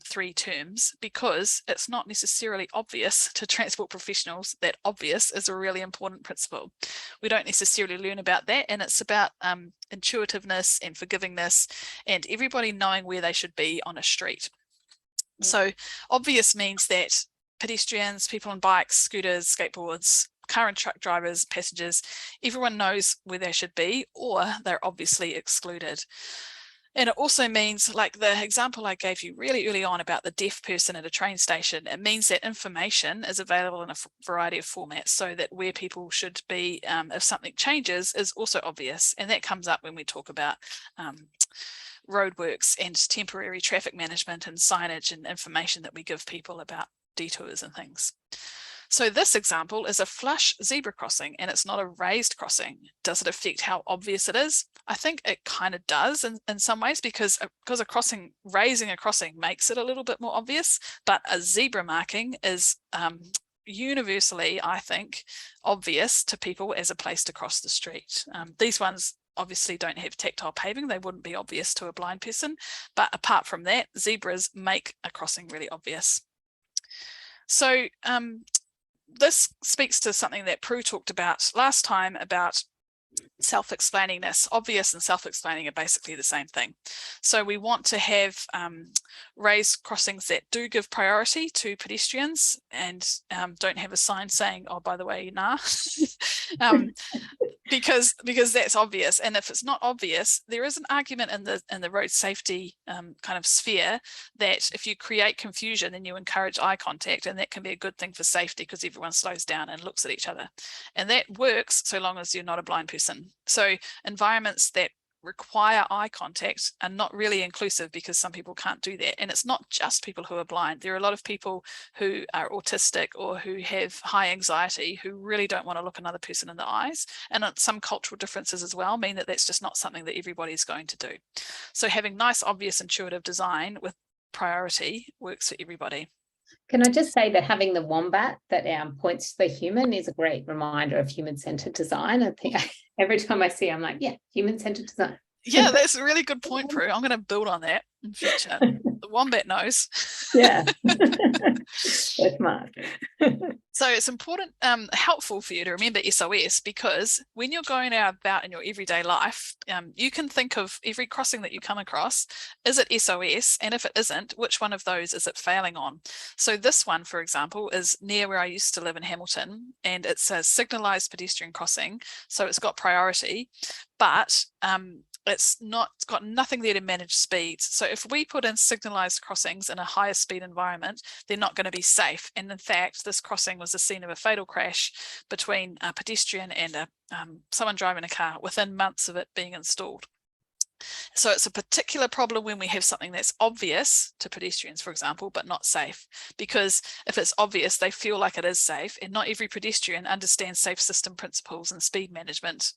three terms, because it's not necessarily obvious to transport professionals that obvious is a really important principle. We don't necessarily learn about that, and it's about intuitiveness and forgivingness and everybody knowing where they should be on a street. So obvious means that pedestrians, people on bikes, scooters, skateboards, car and truck drivers, passengers, everyone knows where they should be, or they're obviously excluded. And it also means, like the example I gave you really early on about the deaf person at a train station, it means that information is available in a variety of formats, so that where people should be if something changes is also obvious. And that comes up when we talk about roadworks and temporary traffic management and signage and information that we give people about detours and things. So this example is a flush zebra crossing, and it's not a raised crossing. Does it affect how obvious it is? I think it kind of does in some ways, because a crossing, raising a crossing makes it a little bit more obvious, but a zebra marking is universally, I think, obvious to people as a place to cross the street. These ones obviously don't have tactile paving. They wouldn't be obvious to a blind person, but apart from that, zebras make a crossing really obvious. So this speaks to something that Prue talked about last time about self-explainingness. Obvious and self-explaining are basically the same thing. So we want to have raised crossings that do give priority to pedestrians and don't have a sign saying, oh, by the way, nah. because that's obvious. And if it's not obvious, there is an argument in the road safety kind of sphere that if you create confusion, then you encourage eye contact, and that can be a good thing for safety because everyone slows down and looks at each other. And that works so long as you're not a blind person. So environments that require eye contact are not really inclusive, because some people can't do that. And it's not just people who are blind. There are a lot of people who are autistic or who have high anxiety who really don't want to look another person in the eyes. And some cultural differences as well mean that that's just not something that everybody is going to do. So having nice, obvious, intuitive design with priority works for everybody. Can I just say that having the wombat that points to the human is a great reminder of human-centered design. I think every time I see it, I'm like, yeah, human-centered design. Yeah. that's a really good point, Prue. I'm going to build on that in future. The wombat knows. Yeah. So smart. So it's important, helpful for you to remember SOS, because when you're going out about in your everyday life, you can think of every crossing that you come across. Is it SOS? And if it isn't, which one of those is it failing on? So this one, for example, is near where I used to live in Hamilton, and it's a signalised pedestrian crossing. So it's got priority, but it's got nothing there to manage speeds. So if we put in signalised crossings in a higher speed environment, they're not going to be safe. And in fact, this crossing was the scene of a fatal crash between a pedestrian and someone driving a car within months of it being installed. So it's a particular problem when we have something that's obvious to pedestrians, for example, but not safe. Because if it's obvious, they feel like it is safe, and not every pedestrian understands safe system principles and speed management.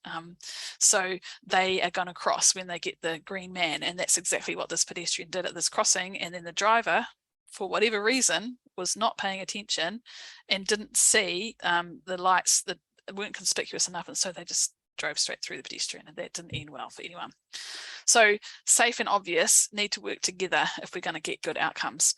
So they are going to cross when they get the green man, and that's exactly what this pedestrian did at this crossing. And then the driver, for whatever reason, was not paying attention and didn't see the lights that weren't conspicuous enough, and so they just drove straight through the pedestrian, and that didn't end well for anyone. So safe and obvious need to work together if we're going to get good outcomes.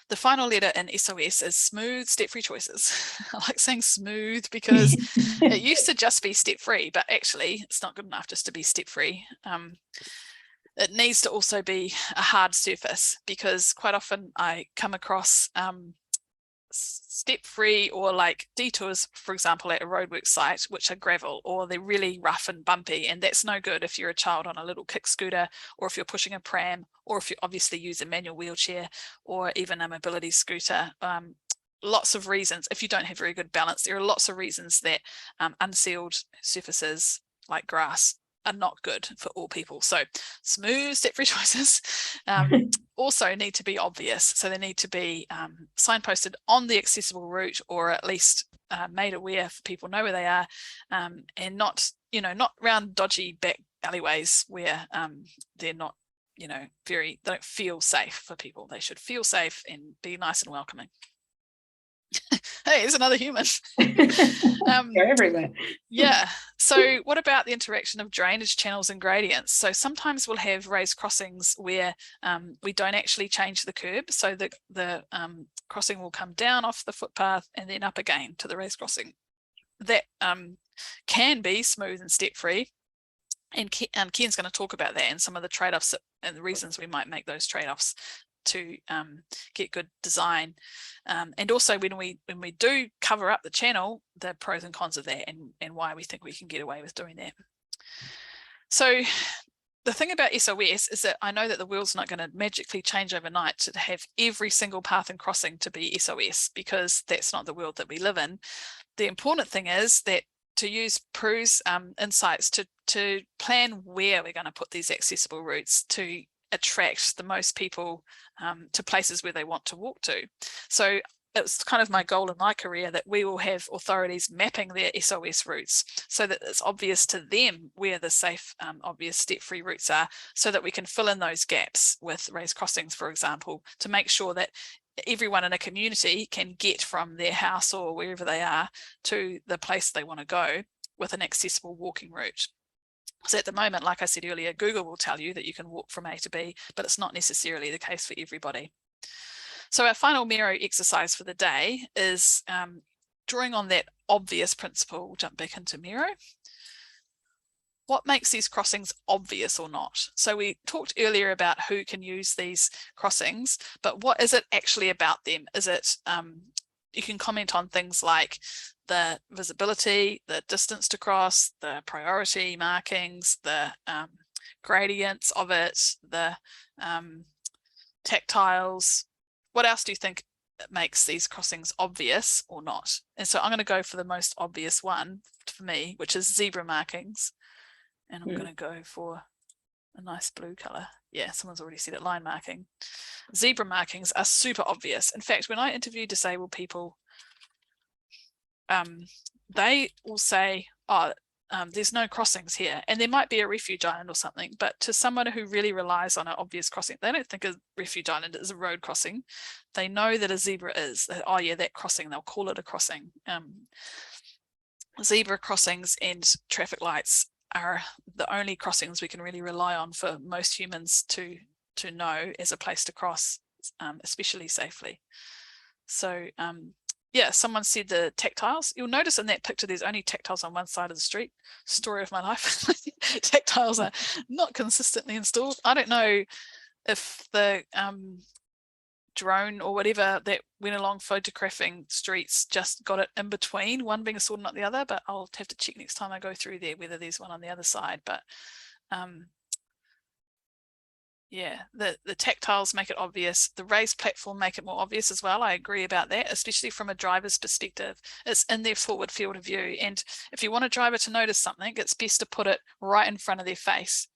The final letter in SOS is smooth, step-free choices. I like saying smooth because it used to just be step-free, but actually it's not good enough just to be step-free. It needs to also be a hard surface, because quite often I come across step-free or like detours, for example, at a roadwork site, which are gravel or they're really rough and bumpy, and that's no good if you're a child on a little kick scooter, or if you're pushing a pram, or if you obviously use a manual wheelchair or even a mobility scooter. Lots of reasons. If you don't have very good balance, there are lots of reasons that unsealed surfaces like grass are not good for all people. So smooth, step-free choices also need to be obvious. So they need to be signposted on the accessible route, or at least made aware for people know where they are, and not around dodgy back alleyways where they're not, they don't feel safe for people. They should feel safe and be nice and welcoming. Hey, there's another human. They're everywhere. Yeah. So what about the interaction of drainage channels and gradients? So sometimes we'll have raised crossings where we don't actually change the curb. So the crossing will come down off the footpath and then up again to the raised crossing. That can be smooth and step-free. And Ken's going to talk about that and some of the trade-offs and the reasons we might make those trade-offs to get good design, and also when we do cover up the channel, the pros and cons of that, and why we think we can get away with doing that. So the thing about SOS is that I know that the world's not going to magically change overnight to have every single path and crossing to be SOS, because that's not the world that we live in. The important thing is that to use Prue's insights to plan where we're going to put these accessible routes to attract the most people to places where they want to walk to. So it's kind of my goal in my career that we will have authorities mapping their SOS routes so that it's obvious to them where the safe, obvious step-free routes are, so that we can fill in those gaps with raised crossings, for example, to make sure that everyone in a community can get from their house or wherever they are to the place they want to go with an accessible walking route. So at the moment, like I said earlier, Google will tell you that you can walk from A to B, but it's not necessarily the case for everybody. So our final Miro exercise for the day is drawing on that obvious principle. We'll jump back into Miro. What makes these crossings obvious or not? So we talked earlier about who can use these crossings, but what is it actually about them? Is it, you can comment on things like the visibility, the distance to cross, the priority markings, the gradients of it, the tactiles. What else do you think makes these crossings obvious or not? And so I'm going to go for the most obvious one for me, which is zebra markings. And I'm going to go for a nice blue color. Yeah, someone's already said it, line marking. Zebra markings are super obvious. In fact, when I interview disabled people, they will say, oh, there's no crossings here, and there might be a refuge island or something, but to someone who really relies on an obvious crossing, they don't think a refuge island is a road crossing. They know that a zebra is. Oh yeah, that crossing, they'll call it a crossing. Zebra crossings and traffic lights are the only crossings we can really rely on for most humans to know as a place to cross, especially safely. So yeah, someone said the tactiles. You'll notice in that picture there's only tactiles on one side of the street. Story of my life. Tactiles are not consistently installed. I don't know if the drone or whatever that went along photographing streets just got it in between, one being installed, not the other, but I'll have to check next time I go through there whether there's one on the other side. But yeah, the tactiles make it obvious. The raised platform make it more obvious as well. I agree about that, especially from a driver's perspective. It's in their forward field of view. And if you want a driver to notice something, it's best to put it right in front of their face.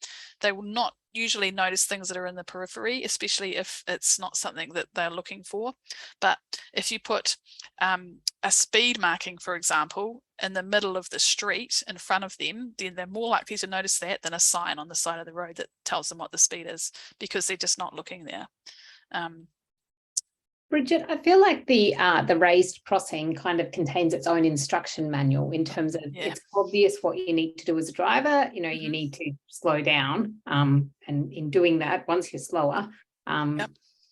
They will not usually notice things that are in the periphery, especially if it's not something that they're looking for. But if you put a speed marking, for example, in the middle of the street in front of them, then they're more likely to notice that than a sign on the side of the road that tells them what the speed is, because they're just not looking there. Bridget, I feel like the raised crossing kind of contains its own instruction manual in terms of it's obvious what you need to do as a driver. You know, you need to slow down, and in doing that, once you're slower,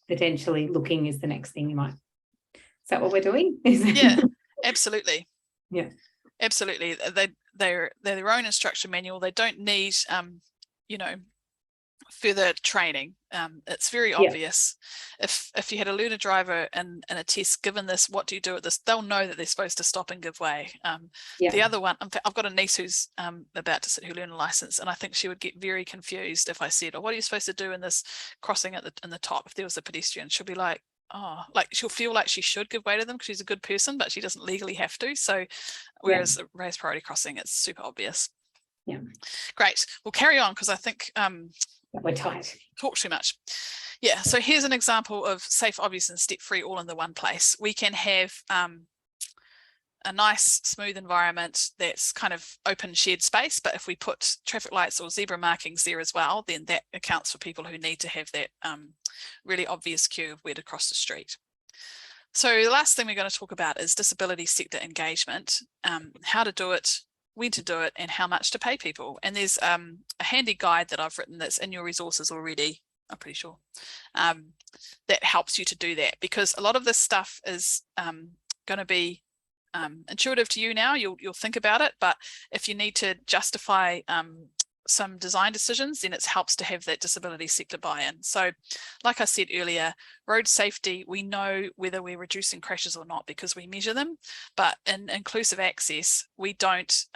potentially looking is the next thing you might. Is that what we're doing? Yeah, absolutely. Yeah, absolutely. They're their own instruction manual. They don't need you know, further training. It's very obvious. If you had a learner driver in a test given this, what do you do at this, they'll know that they're supposed to stop and give way. The other one, in fact, I've got a niece who's about to sit her learner license, and I think she would get very confused if I said, oh, what are you supposed to do in this crossing at in the top if there was a pedestrian? She'll be like, oh, like she'll feel like she should give way to them because she's a good person, but she doesn't legally have to. So whereas a raised priority crossing, it's super obvious. Yeah, great. We'll carry on because I think we're tight. Talk too much. Yeah, so here's an example of safe, obvious, and step-free all in the one place. We can have a nice, smooth environment that's kind of open shared space, but if we put traffic lights or zebra markings there as well, then that accounts for people who need to have that really obvious cue of where to cross the street. So the last thing we're going to talk about is disability sector engagement, how to do it, when to do it, and how much to pay people. And there's a handy guide that I've written that's in your resources already, I'm pretty sure, that helps you to do that, because a lot of this stuff is going to be intuitive to you now. You'll think about it, but if you need to justify some design decisions, then it helps to have that disability sector buy-in. So like I said earlier, road safety, we know whether we're reducing crashes or not because we measure them, but in inclusive access, we don't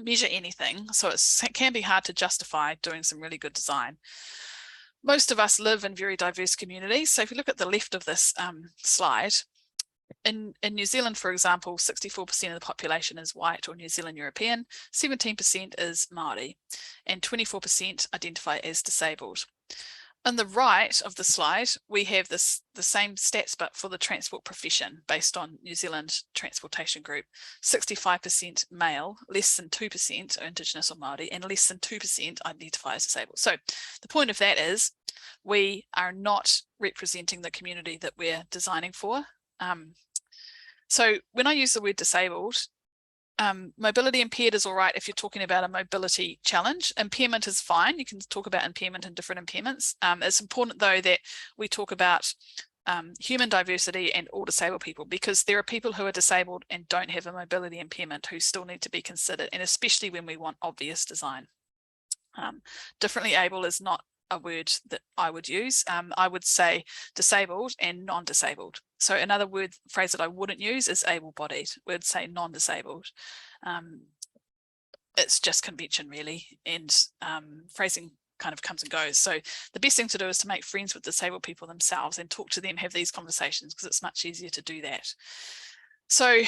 measure anything. So it can be hard to justify doing some really good design. Most of us live in very diverse communities. So if you look at the left of this slide, in New Zealand, for example, 64% of the population is white or New Zealand European, 17% is Māori, and 24% identify as disabled. On the right of the slide, we have the same stats, but for the transport profession based on New Zealand Transportation Group. 65% male, less than 2% are Indigenous or Māori, and less than 2% identify as disabled. So the point of that is we are not representing the community that we're designing for. So when I use the word disabled, mobility impaired is all right if you're talking about a mobility challenge. Impairment is fine. You can talk about impairment and different impairments. It's important though that we talk about human diversity and all disabled people, because there are people who are disabled and don't have a mobility impairment who still need to be considered, and especially when we want obvious design. Differently able is not a word that I would use. I would say disabled and non-disabled. So another phrase that I wouldn't use is able-bodied. We'd say non-disabled. It's just convention really, and phrasing kind of comes and goes. So the best thing to do is to make friends with disabled people themselves and talk to them, have these conversations, because it's much easier to do that. So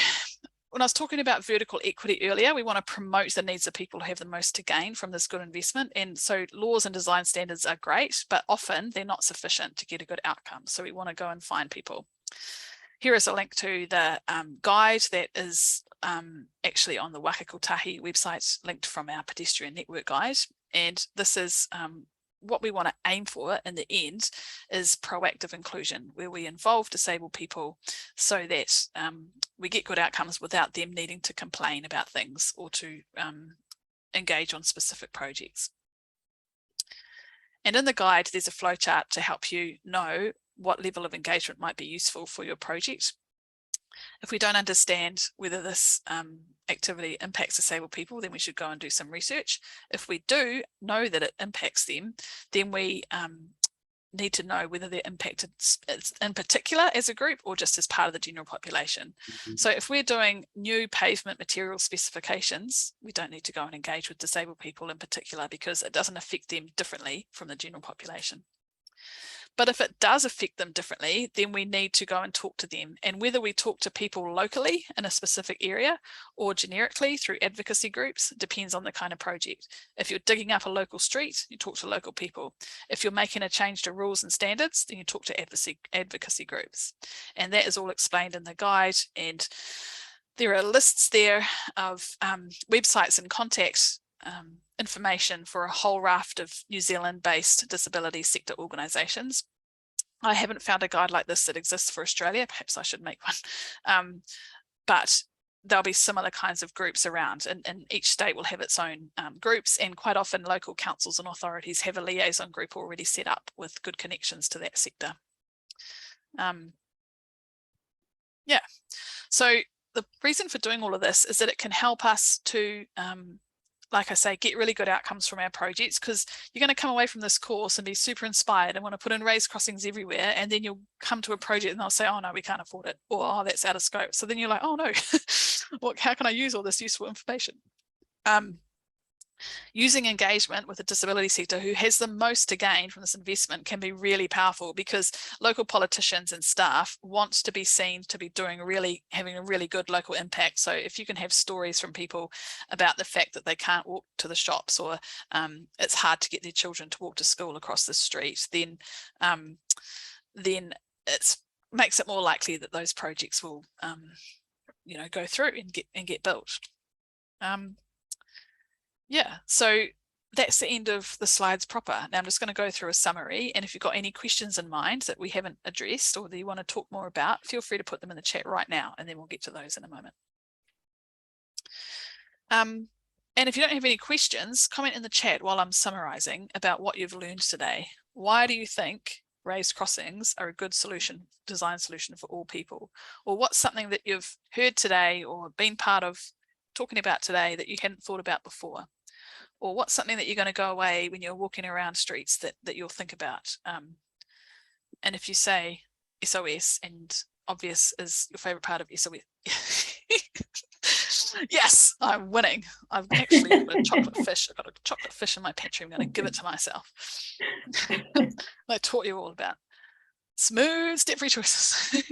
when I was talking about vertical equity earlier, we want to promote the needs of people who have the most to gain from this good investment. And so laws and design standards are great, but often they're not sufficient to get a good outcome. So we want to go and find people. Here is a link to the guide that is actually on the Waka Kotahi website, linked from our pedestrian network guide. And this is what we want to aim for in the end is proactive inclusion, where we involve disabled people so that we get good outcomes without them needing to complain about things or to engage on specific projects. And in the guide, there's a flowchart to help you know what level of engagement might be useful for your project. If we don't understand whether this activity impacts disabled people, then we should go and do some research. If we do know that it impacts them, then we need to know whether they're impacted in particular as a group or just as part of the general population. So if we're doing new pavement material specifications, we don't need to go and engage with disabled people in particular because it doesn't affect them differently from the general population. But if it does affect them differently, then we need to go and talk to them. And whether we talk to people locally in a specific area or generically through advocacy groups depends on the kind of project. If you're digging up a local street, you talk to local people. If you're making a change to rules and standards, then you talk to advocacy groups. And that is all explained in the guide. And there are lists there of websites and contact information for a whole raft of New Zealand-based disability sector organisations. I haven't found a guide like this that exists for Australia. Perhaps I should make one. But there'll be similar kinds of groups around, and each state will have its own groups, and quite often local councils and authorities have a liaison group already set up with good connections to that sector. Yeah, so the reason for doing all of this is that it can help us to like I say, get really good outcomes from our projects, because you're going to come away from this course and be super inspired and want to put in raised crossings everywhere, and then you'll come to a project and they'll say, oh no, we can't afford it, or oh, that's out of scope. So then you're like, oh no, how can I use all this useful information? Using engagement with the disability sector, who has the most to gain from this investment, can be really powerful, because local politicians and staff want to be seen to be having a really good local impact. So if you can have stories from people about the fact that they can't walk to the shops, or it's hard to get their children to walk to school across the street, then it makes it more likely that those projects will go through and get built. Yeah, so that's the end of the slides proper. Now I'm just going to go through a summary, and if you've got any questions in mind that we haven't addressed or that you want to talk more about, feel free to put them in the chat right now, and then we'll get to those in a moment. And if you don't have any questions, comment in the chat while I'm summarizing about what you've learned today. Why do you think raised crossings are a good design solution for all people? Or what's something that you've heard today or been part of talking about today that you hadn't thought about before? Or what's something that you're going to go away when you're walking around streets that you'll think about? And if you say SOS and obvious is your favorite part of SOS, yes, I'm winning. I've actually got a chocolate fish. I've got a chocolate fish in my pantry. I'm going to give it to myself. I taught you all about smooth step-free choices.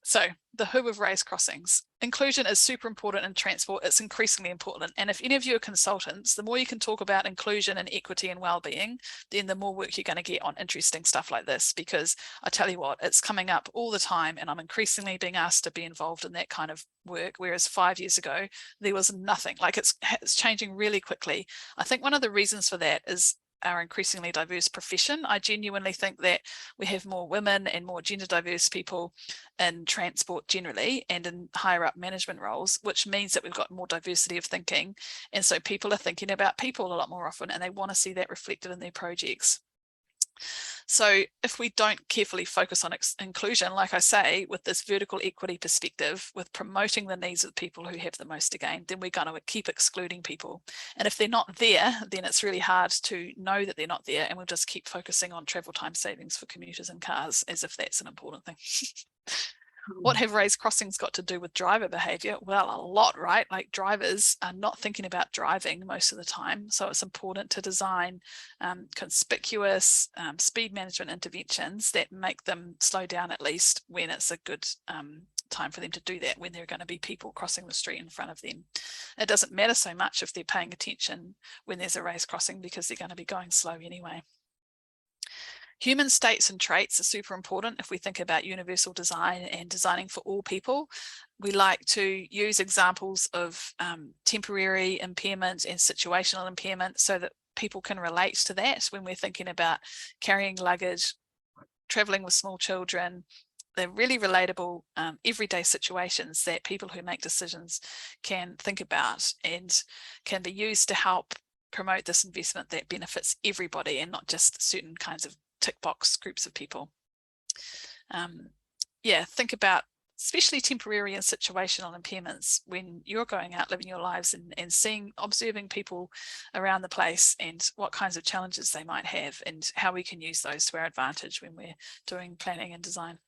So the who of raised crossings. Inclusion is super important in transport. It's increasingly important. And if any of you are consultants, the more you can talk about inclusion and equity and well-being, then the more work you're going to get on interesting stuff like this, because I tell you what, it's coming up all the time, and I'm increasingly being asked to be involved in that kind of work, whereas 5 years ago, there was nothing. Like it's changing really quickly. I think one of the reasons for that is our increasingly diverse profession. I genuinely think that we have more women and more gender diverse people in transport generally, and in higher up management roles, which means that we've got more diversity of thinking. And so people are thinking about people a lot more often, and they want to see that reflected in their projects. So if we don't carefully focus on inclusion, like I say, with this vertical equity perspective, with promoting the needs of people who have the most to gain, then we're going to keep excluding people. And if they're not there, then it's really hard to know that they're not there, and we'll just keep focusing on travel time savings for commuters and cars as if that's an important thing. What have raised crossings got to do with driver behaviour? Well, a lot, right? Like drivers are not thinking about driving most of the time. So it's important to design conspicuous speed management interventions that make them slow down, at least when it's a good time for them to do that, when there are going to be people crossing the street in front of them. It doesn't matter so much if they're paying attention when there's a raised crossing, because they're going to be going slow anyway. Human states and traits are super important if we think about universal design and designing for all people. We like to use examples of temporary impairment and situational impairment so that people can relate to that when we're thinking about carrying luggage, traveling with small children, they're really relatable, everyday situations that people who make decisions can think about and can be used to help promote this investment that benefits everybody and not just certain kinds of tick box groups of people. Yeah, think about especially temporary and situational impairments when you're going out living your lives and observing people around the place and what kinds of challenges they might have and how we can use those to our advantage when we're doing planning and design.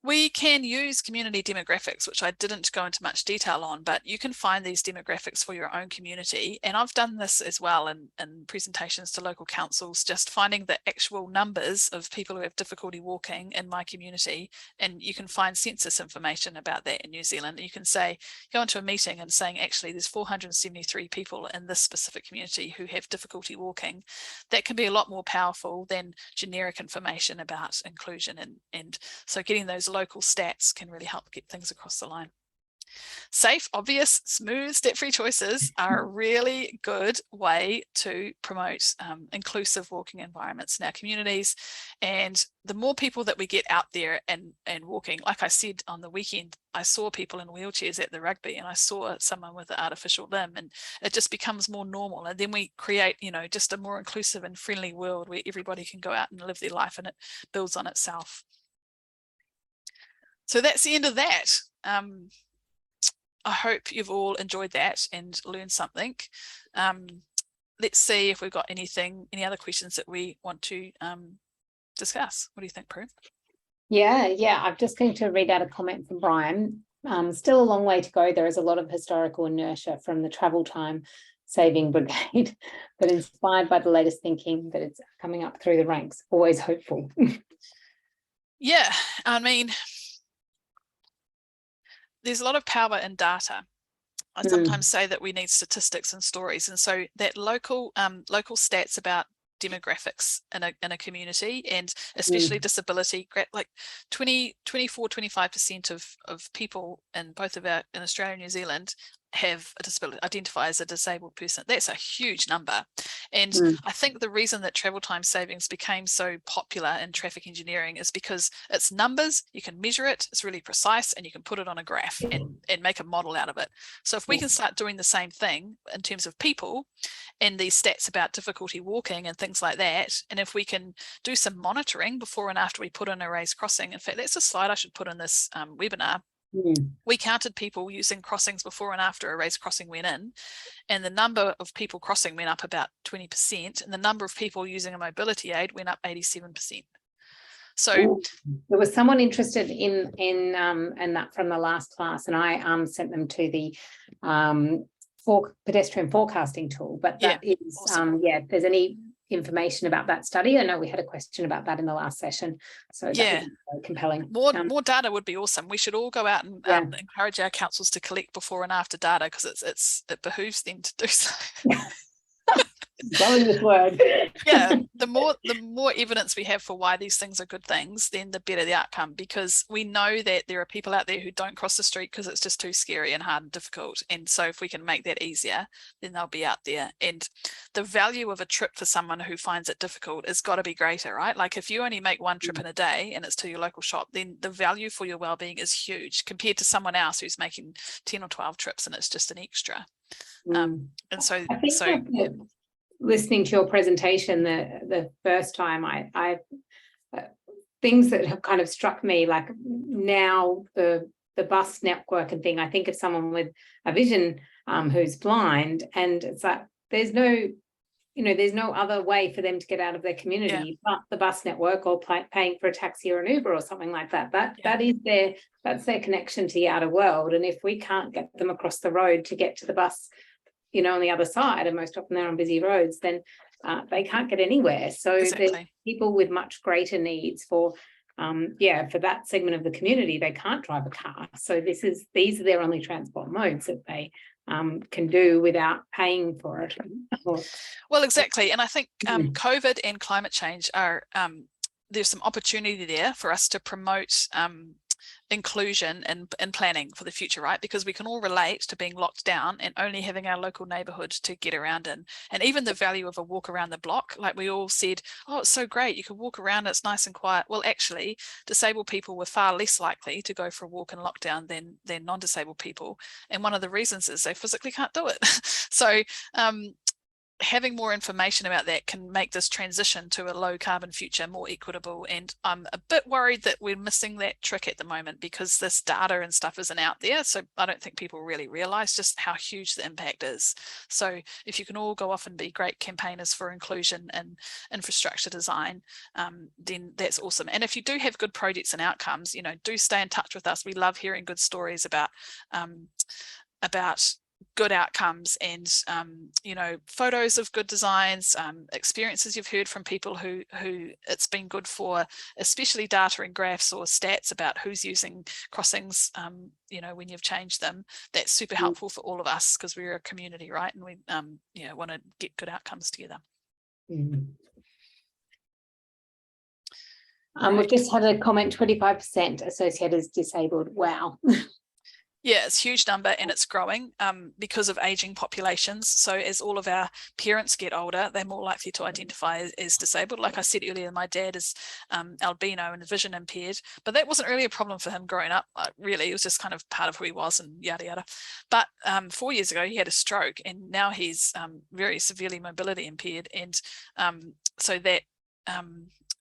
We can use community demographics, which I didn't go into much detail on, but you can find these demographics for your own community. And I've done this as well in presentations to local councils, just finding the actual numbers of people who have difficulty walking in my community. And you can find census information about that in New Zealand. You can say, go into a meeting and saying, actually, there's 473 people in this specific community who have difficulty walking. That can be a lot more powerful than generic information about inclusion. And so getting those local stats can really help get things across the line. Safe, obvious, smooth, step-free choices are a really good way to promote inclusive walking environments in our communities. And the more people that we get out there and walking, like I said on the weekend, I saw people in wheelchairs at the rugby and I saw someone with an artificial limb, and it just becomes more normal. And then we create, just a more inclusive and friendly world where everybody can go out and live their life and it builds on itself. So that's the end of that. I hope you've all enjoyed that and learned something. Let's see if we've got any other questions that we want to discuss. What do you think, Prue? Yeah. I'm just going to read out a comment from Brian. Still a long way to go. There is a lot of historical inertia from the travel time saving brigade, but inspired by the latest thinking that it's coming up through the ranks. Always hopeful. Yeah, I mean, there's a lot of power in data. I sometimes say that we need statistics and stories, and so that local stats about demographics in a community, and especially disability, like 24-25% of people in both in Australia and New Zealand have a disability, identify as a disabled person. That's a huge number. And I think the reason that travel time savings became so popular in traffic engineering is because it's numbers, you can measure it, it's really precise, and you can put it on a graph and make a model out of it. So if we can start doing the same thing in terms of people and these stats about difficulty walking and things like that, and if we can do some monitoring before and after we put in a raised crossing. In fact, that's a slide I should put in this webinar. We counted people using crossings before and after a raised crossing went in, and the number of people crossing went up about 20%, and the number of people using a mobility aid went up 87%. So there was someone interested in that from the last class, and I sent them to the pedestrian forecasting tool. But that is awesome. If there's any information about that study, I know we had a question about that in the last session, so that would be very compelling. More data would be awesome. We should all go out and encourage our councils to collect before and after data, because it behooves them to do so. Going this word. Yeah, the more evidence we have for why these things are good things, then the better the outcome, because we know that there are people out there who don't cross the street because it's just too scary and hard and difficult. And so if we can make that easier, then they'll be out there. And the value of a trip for someone who finds it difficult has got to be greater, right? Like if you only make one trip in a day and it's to your local shop, then the value for your well-being is huge compared to someone else who's making 10 or 12 trips and it's just an extra. And so listening to your presentation the first time, I things that have kind of struck me, like now the bus network and thing. I think of someone with a vision who's blind, and it's like there's no other way for them to get out of their community but the bus network, or paying for a taxi or an Uber or something like that. That's their connection to the outer world. And if we can't get them across the road to get to the bus, on the other side, and most often they're on busy roads, then they can't get anywhere. So there's people with much greater needs for that segment of the community. They can't drive a car, so these are their only transport modes that they can do without paying for it. Well, exactly. And I think COVID and climate change are there's some opportunity there for us to promote inclusion and planning for the future, right? Because we can all relate to being locked down and only having our local neighborhood to get around in. And even the value of a walk around the block, like we all said, oh, it's so great, you can walk around, it's nice and quiet. Well, actually, disabled people were far less likely to go for a walk in lockdown than non-disabled people. And one of the reasons is they physically can't do it. So having more information about that can make this transition to a low carbon future more equitable. And I'm a bit worried that we're missing that trick at the moment because this data and stuff isn't out there. So I don't think people really realize just how huge the impact is. So if you can all go off and be great campaigners for inclusion and infrastructure design, then that's awesome. And if you do have good projects and outcomes, do stay in touch with us. We love hearing good stories about good outcomes and photos of good designs, experiences you've heard from people who it's been good for, especially data and graphs or stats about who's using crossings when you've changed them. That's super helpful for all of us because we're a community, right? And we want to get good outcomes together. We've just had a comment, 25% associated as disabled. Wow. Yeah, it's a huge number and it's growing because of aging populations. So as all of our parents get older, they're more likely to identify as disabled. Like I said earlier, my dad is albino and vision impaired, but that wasn't really a problem for him growing up. Really, it was just kind of part of who he was and yada, yada. But 4 years ago, he had a stroke and now he's very severely mobility impaired. And so that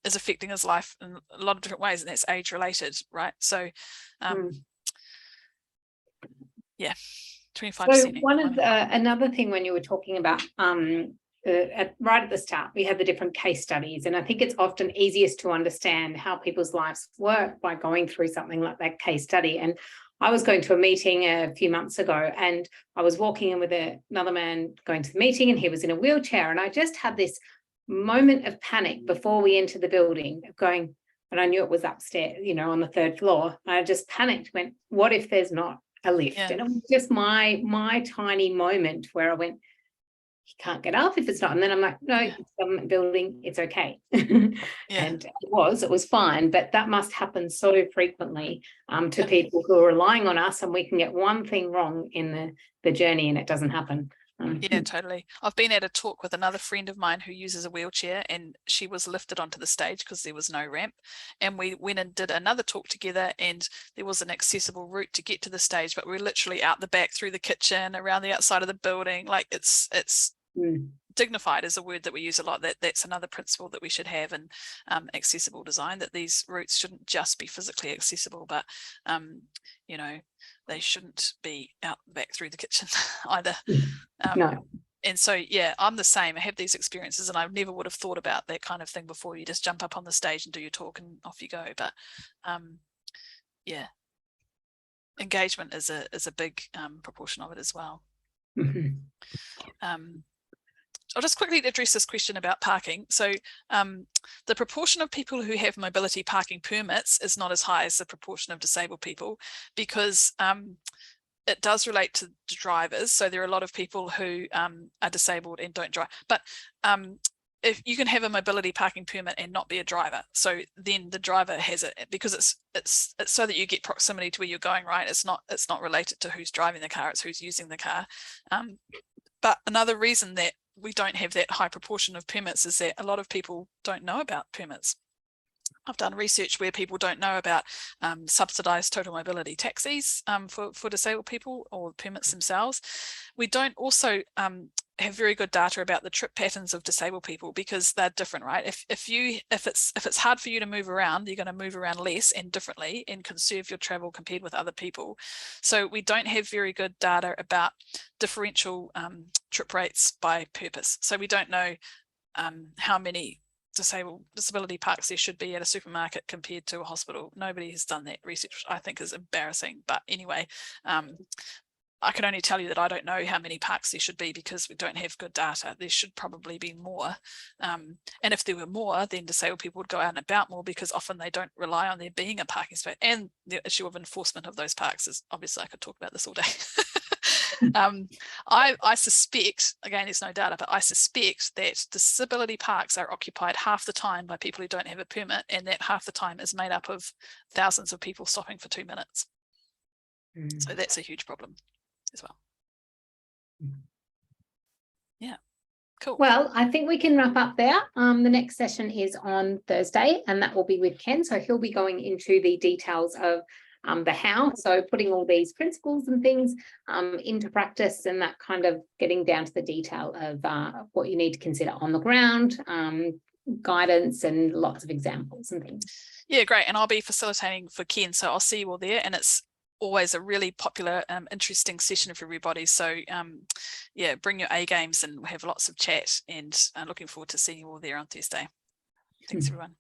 is affecting his life in a lot of different ways, and that's age related, right? So yeah, 25%. So another thing when you were talking about right at the start, we had the different case studies, and I think it's often easiest to understand how people's lives work by going through something like that case study. And I was going to a meeting a few months ago, and I was walking in with another man going to the meeting, and he was in a wheelchair, and I just had this moment of panic before we entered the building, going, and I knew it was upstairs, on the 3rd floor. I just panicked, went, what if there's not a lift? Yeah. And it was just my tiny moment where I went, he can't get up if it's not. And then I'm like, no, it's a government building, it's okay. And it was fine, but that must happen so frequently to people who are relying on us, and we can get one thing wrong in the journey and it doesn't happen. Yeah, totally. I've been at a talk with another friend of mine who uses a wheelchair, and she was lifted onto the stage because there was no ramp. And we went and did another talk together, and there was an accessible route to get to the stage, but we're literally out the back through the kitchen, around the outside of the building. Like it's dignified is a word that we use a lot. That's another principle that we should have in accessible design, that these routes shouldn't just be physically accessible, but they shouldn't be out back through the kitchen either. No. And so, yeah, I'm the same. I have these experiences and I never would have thought about that kind of thing before. You just jump up on the stage and do your talk and off you go. But yeah, engagement is a big proportion of it as well. I'll just quickly address this question about parking. So the proportion of people who have mobility parking permits is not as high as the proportion of disabled people, because it does relate to drivers. So there are a lot of people who are disabled and don't drive. But if you can have a mobility parking permit and not be a driver, so then the driver has it, because it's so that you get proximity to where you're going, right? It's not related to who's driving the car, it's who's using the car. But another reason that we don't have that high proportion of permits is that a lot of people don't know about permits. I've done research where people don't know about subsidised total mobility taxis for disabled people, or permits themselves. We don't also have very good data about the trip patterns of disabled people, because they're different, right? If it's hard for you to move around, you're going to move around less and differently and conserve your travel compared with other people. So we don't have very good data about differential trip rates by purpose. So we don't know how many disability parks there should be at a supermarket compared to a hospital. Nobody has done that research, which I think is embarrassing. But anyway, I can only tell you that I don't know how many parks there should be because we don't have good data. There should probably be more. And if there were more, then disabled people would go out and about more, because often they don't rely on there being a parking space. And the issue of enforcement of those parks is, obviously I could talk about this all day. I suspect, again, there's no data, but I suspect that disability parks are occupied half the time by people who don't have a permit, and that half the time is made up of thousands of people stopping for 2 minutes. So that's a huge problem as well. Yeah, cool. Well, I think we can wrap up there. The next session is on Thursday, and that will be with Ken. So he'll be going into the details of the how, so putting all these principles and things into practice, and that kind of getting down to the detail of what you need to consider on the ground, guidance, and lots of examples and things. Yeah, great. And I'll be facilitating for Ken, so I'll see you all there, and it's always a really popular, interesting session for everybody. So yeah, bring your A games and we'll have lots of chat, and looking forward to seeing you all there on Thursday. Thanks, everyone.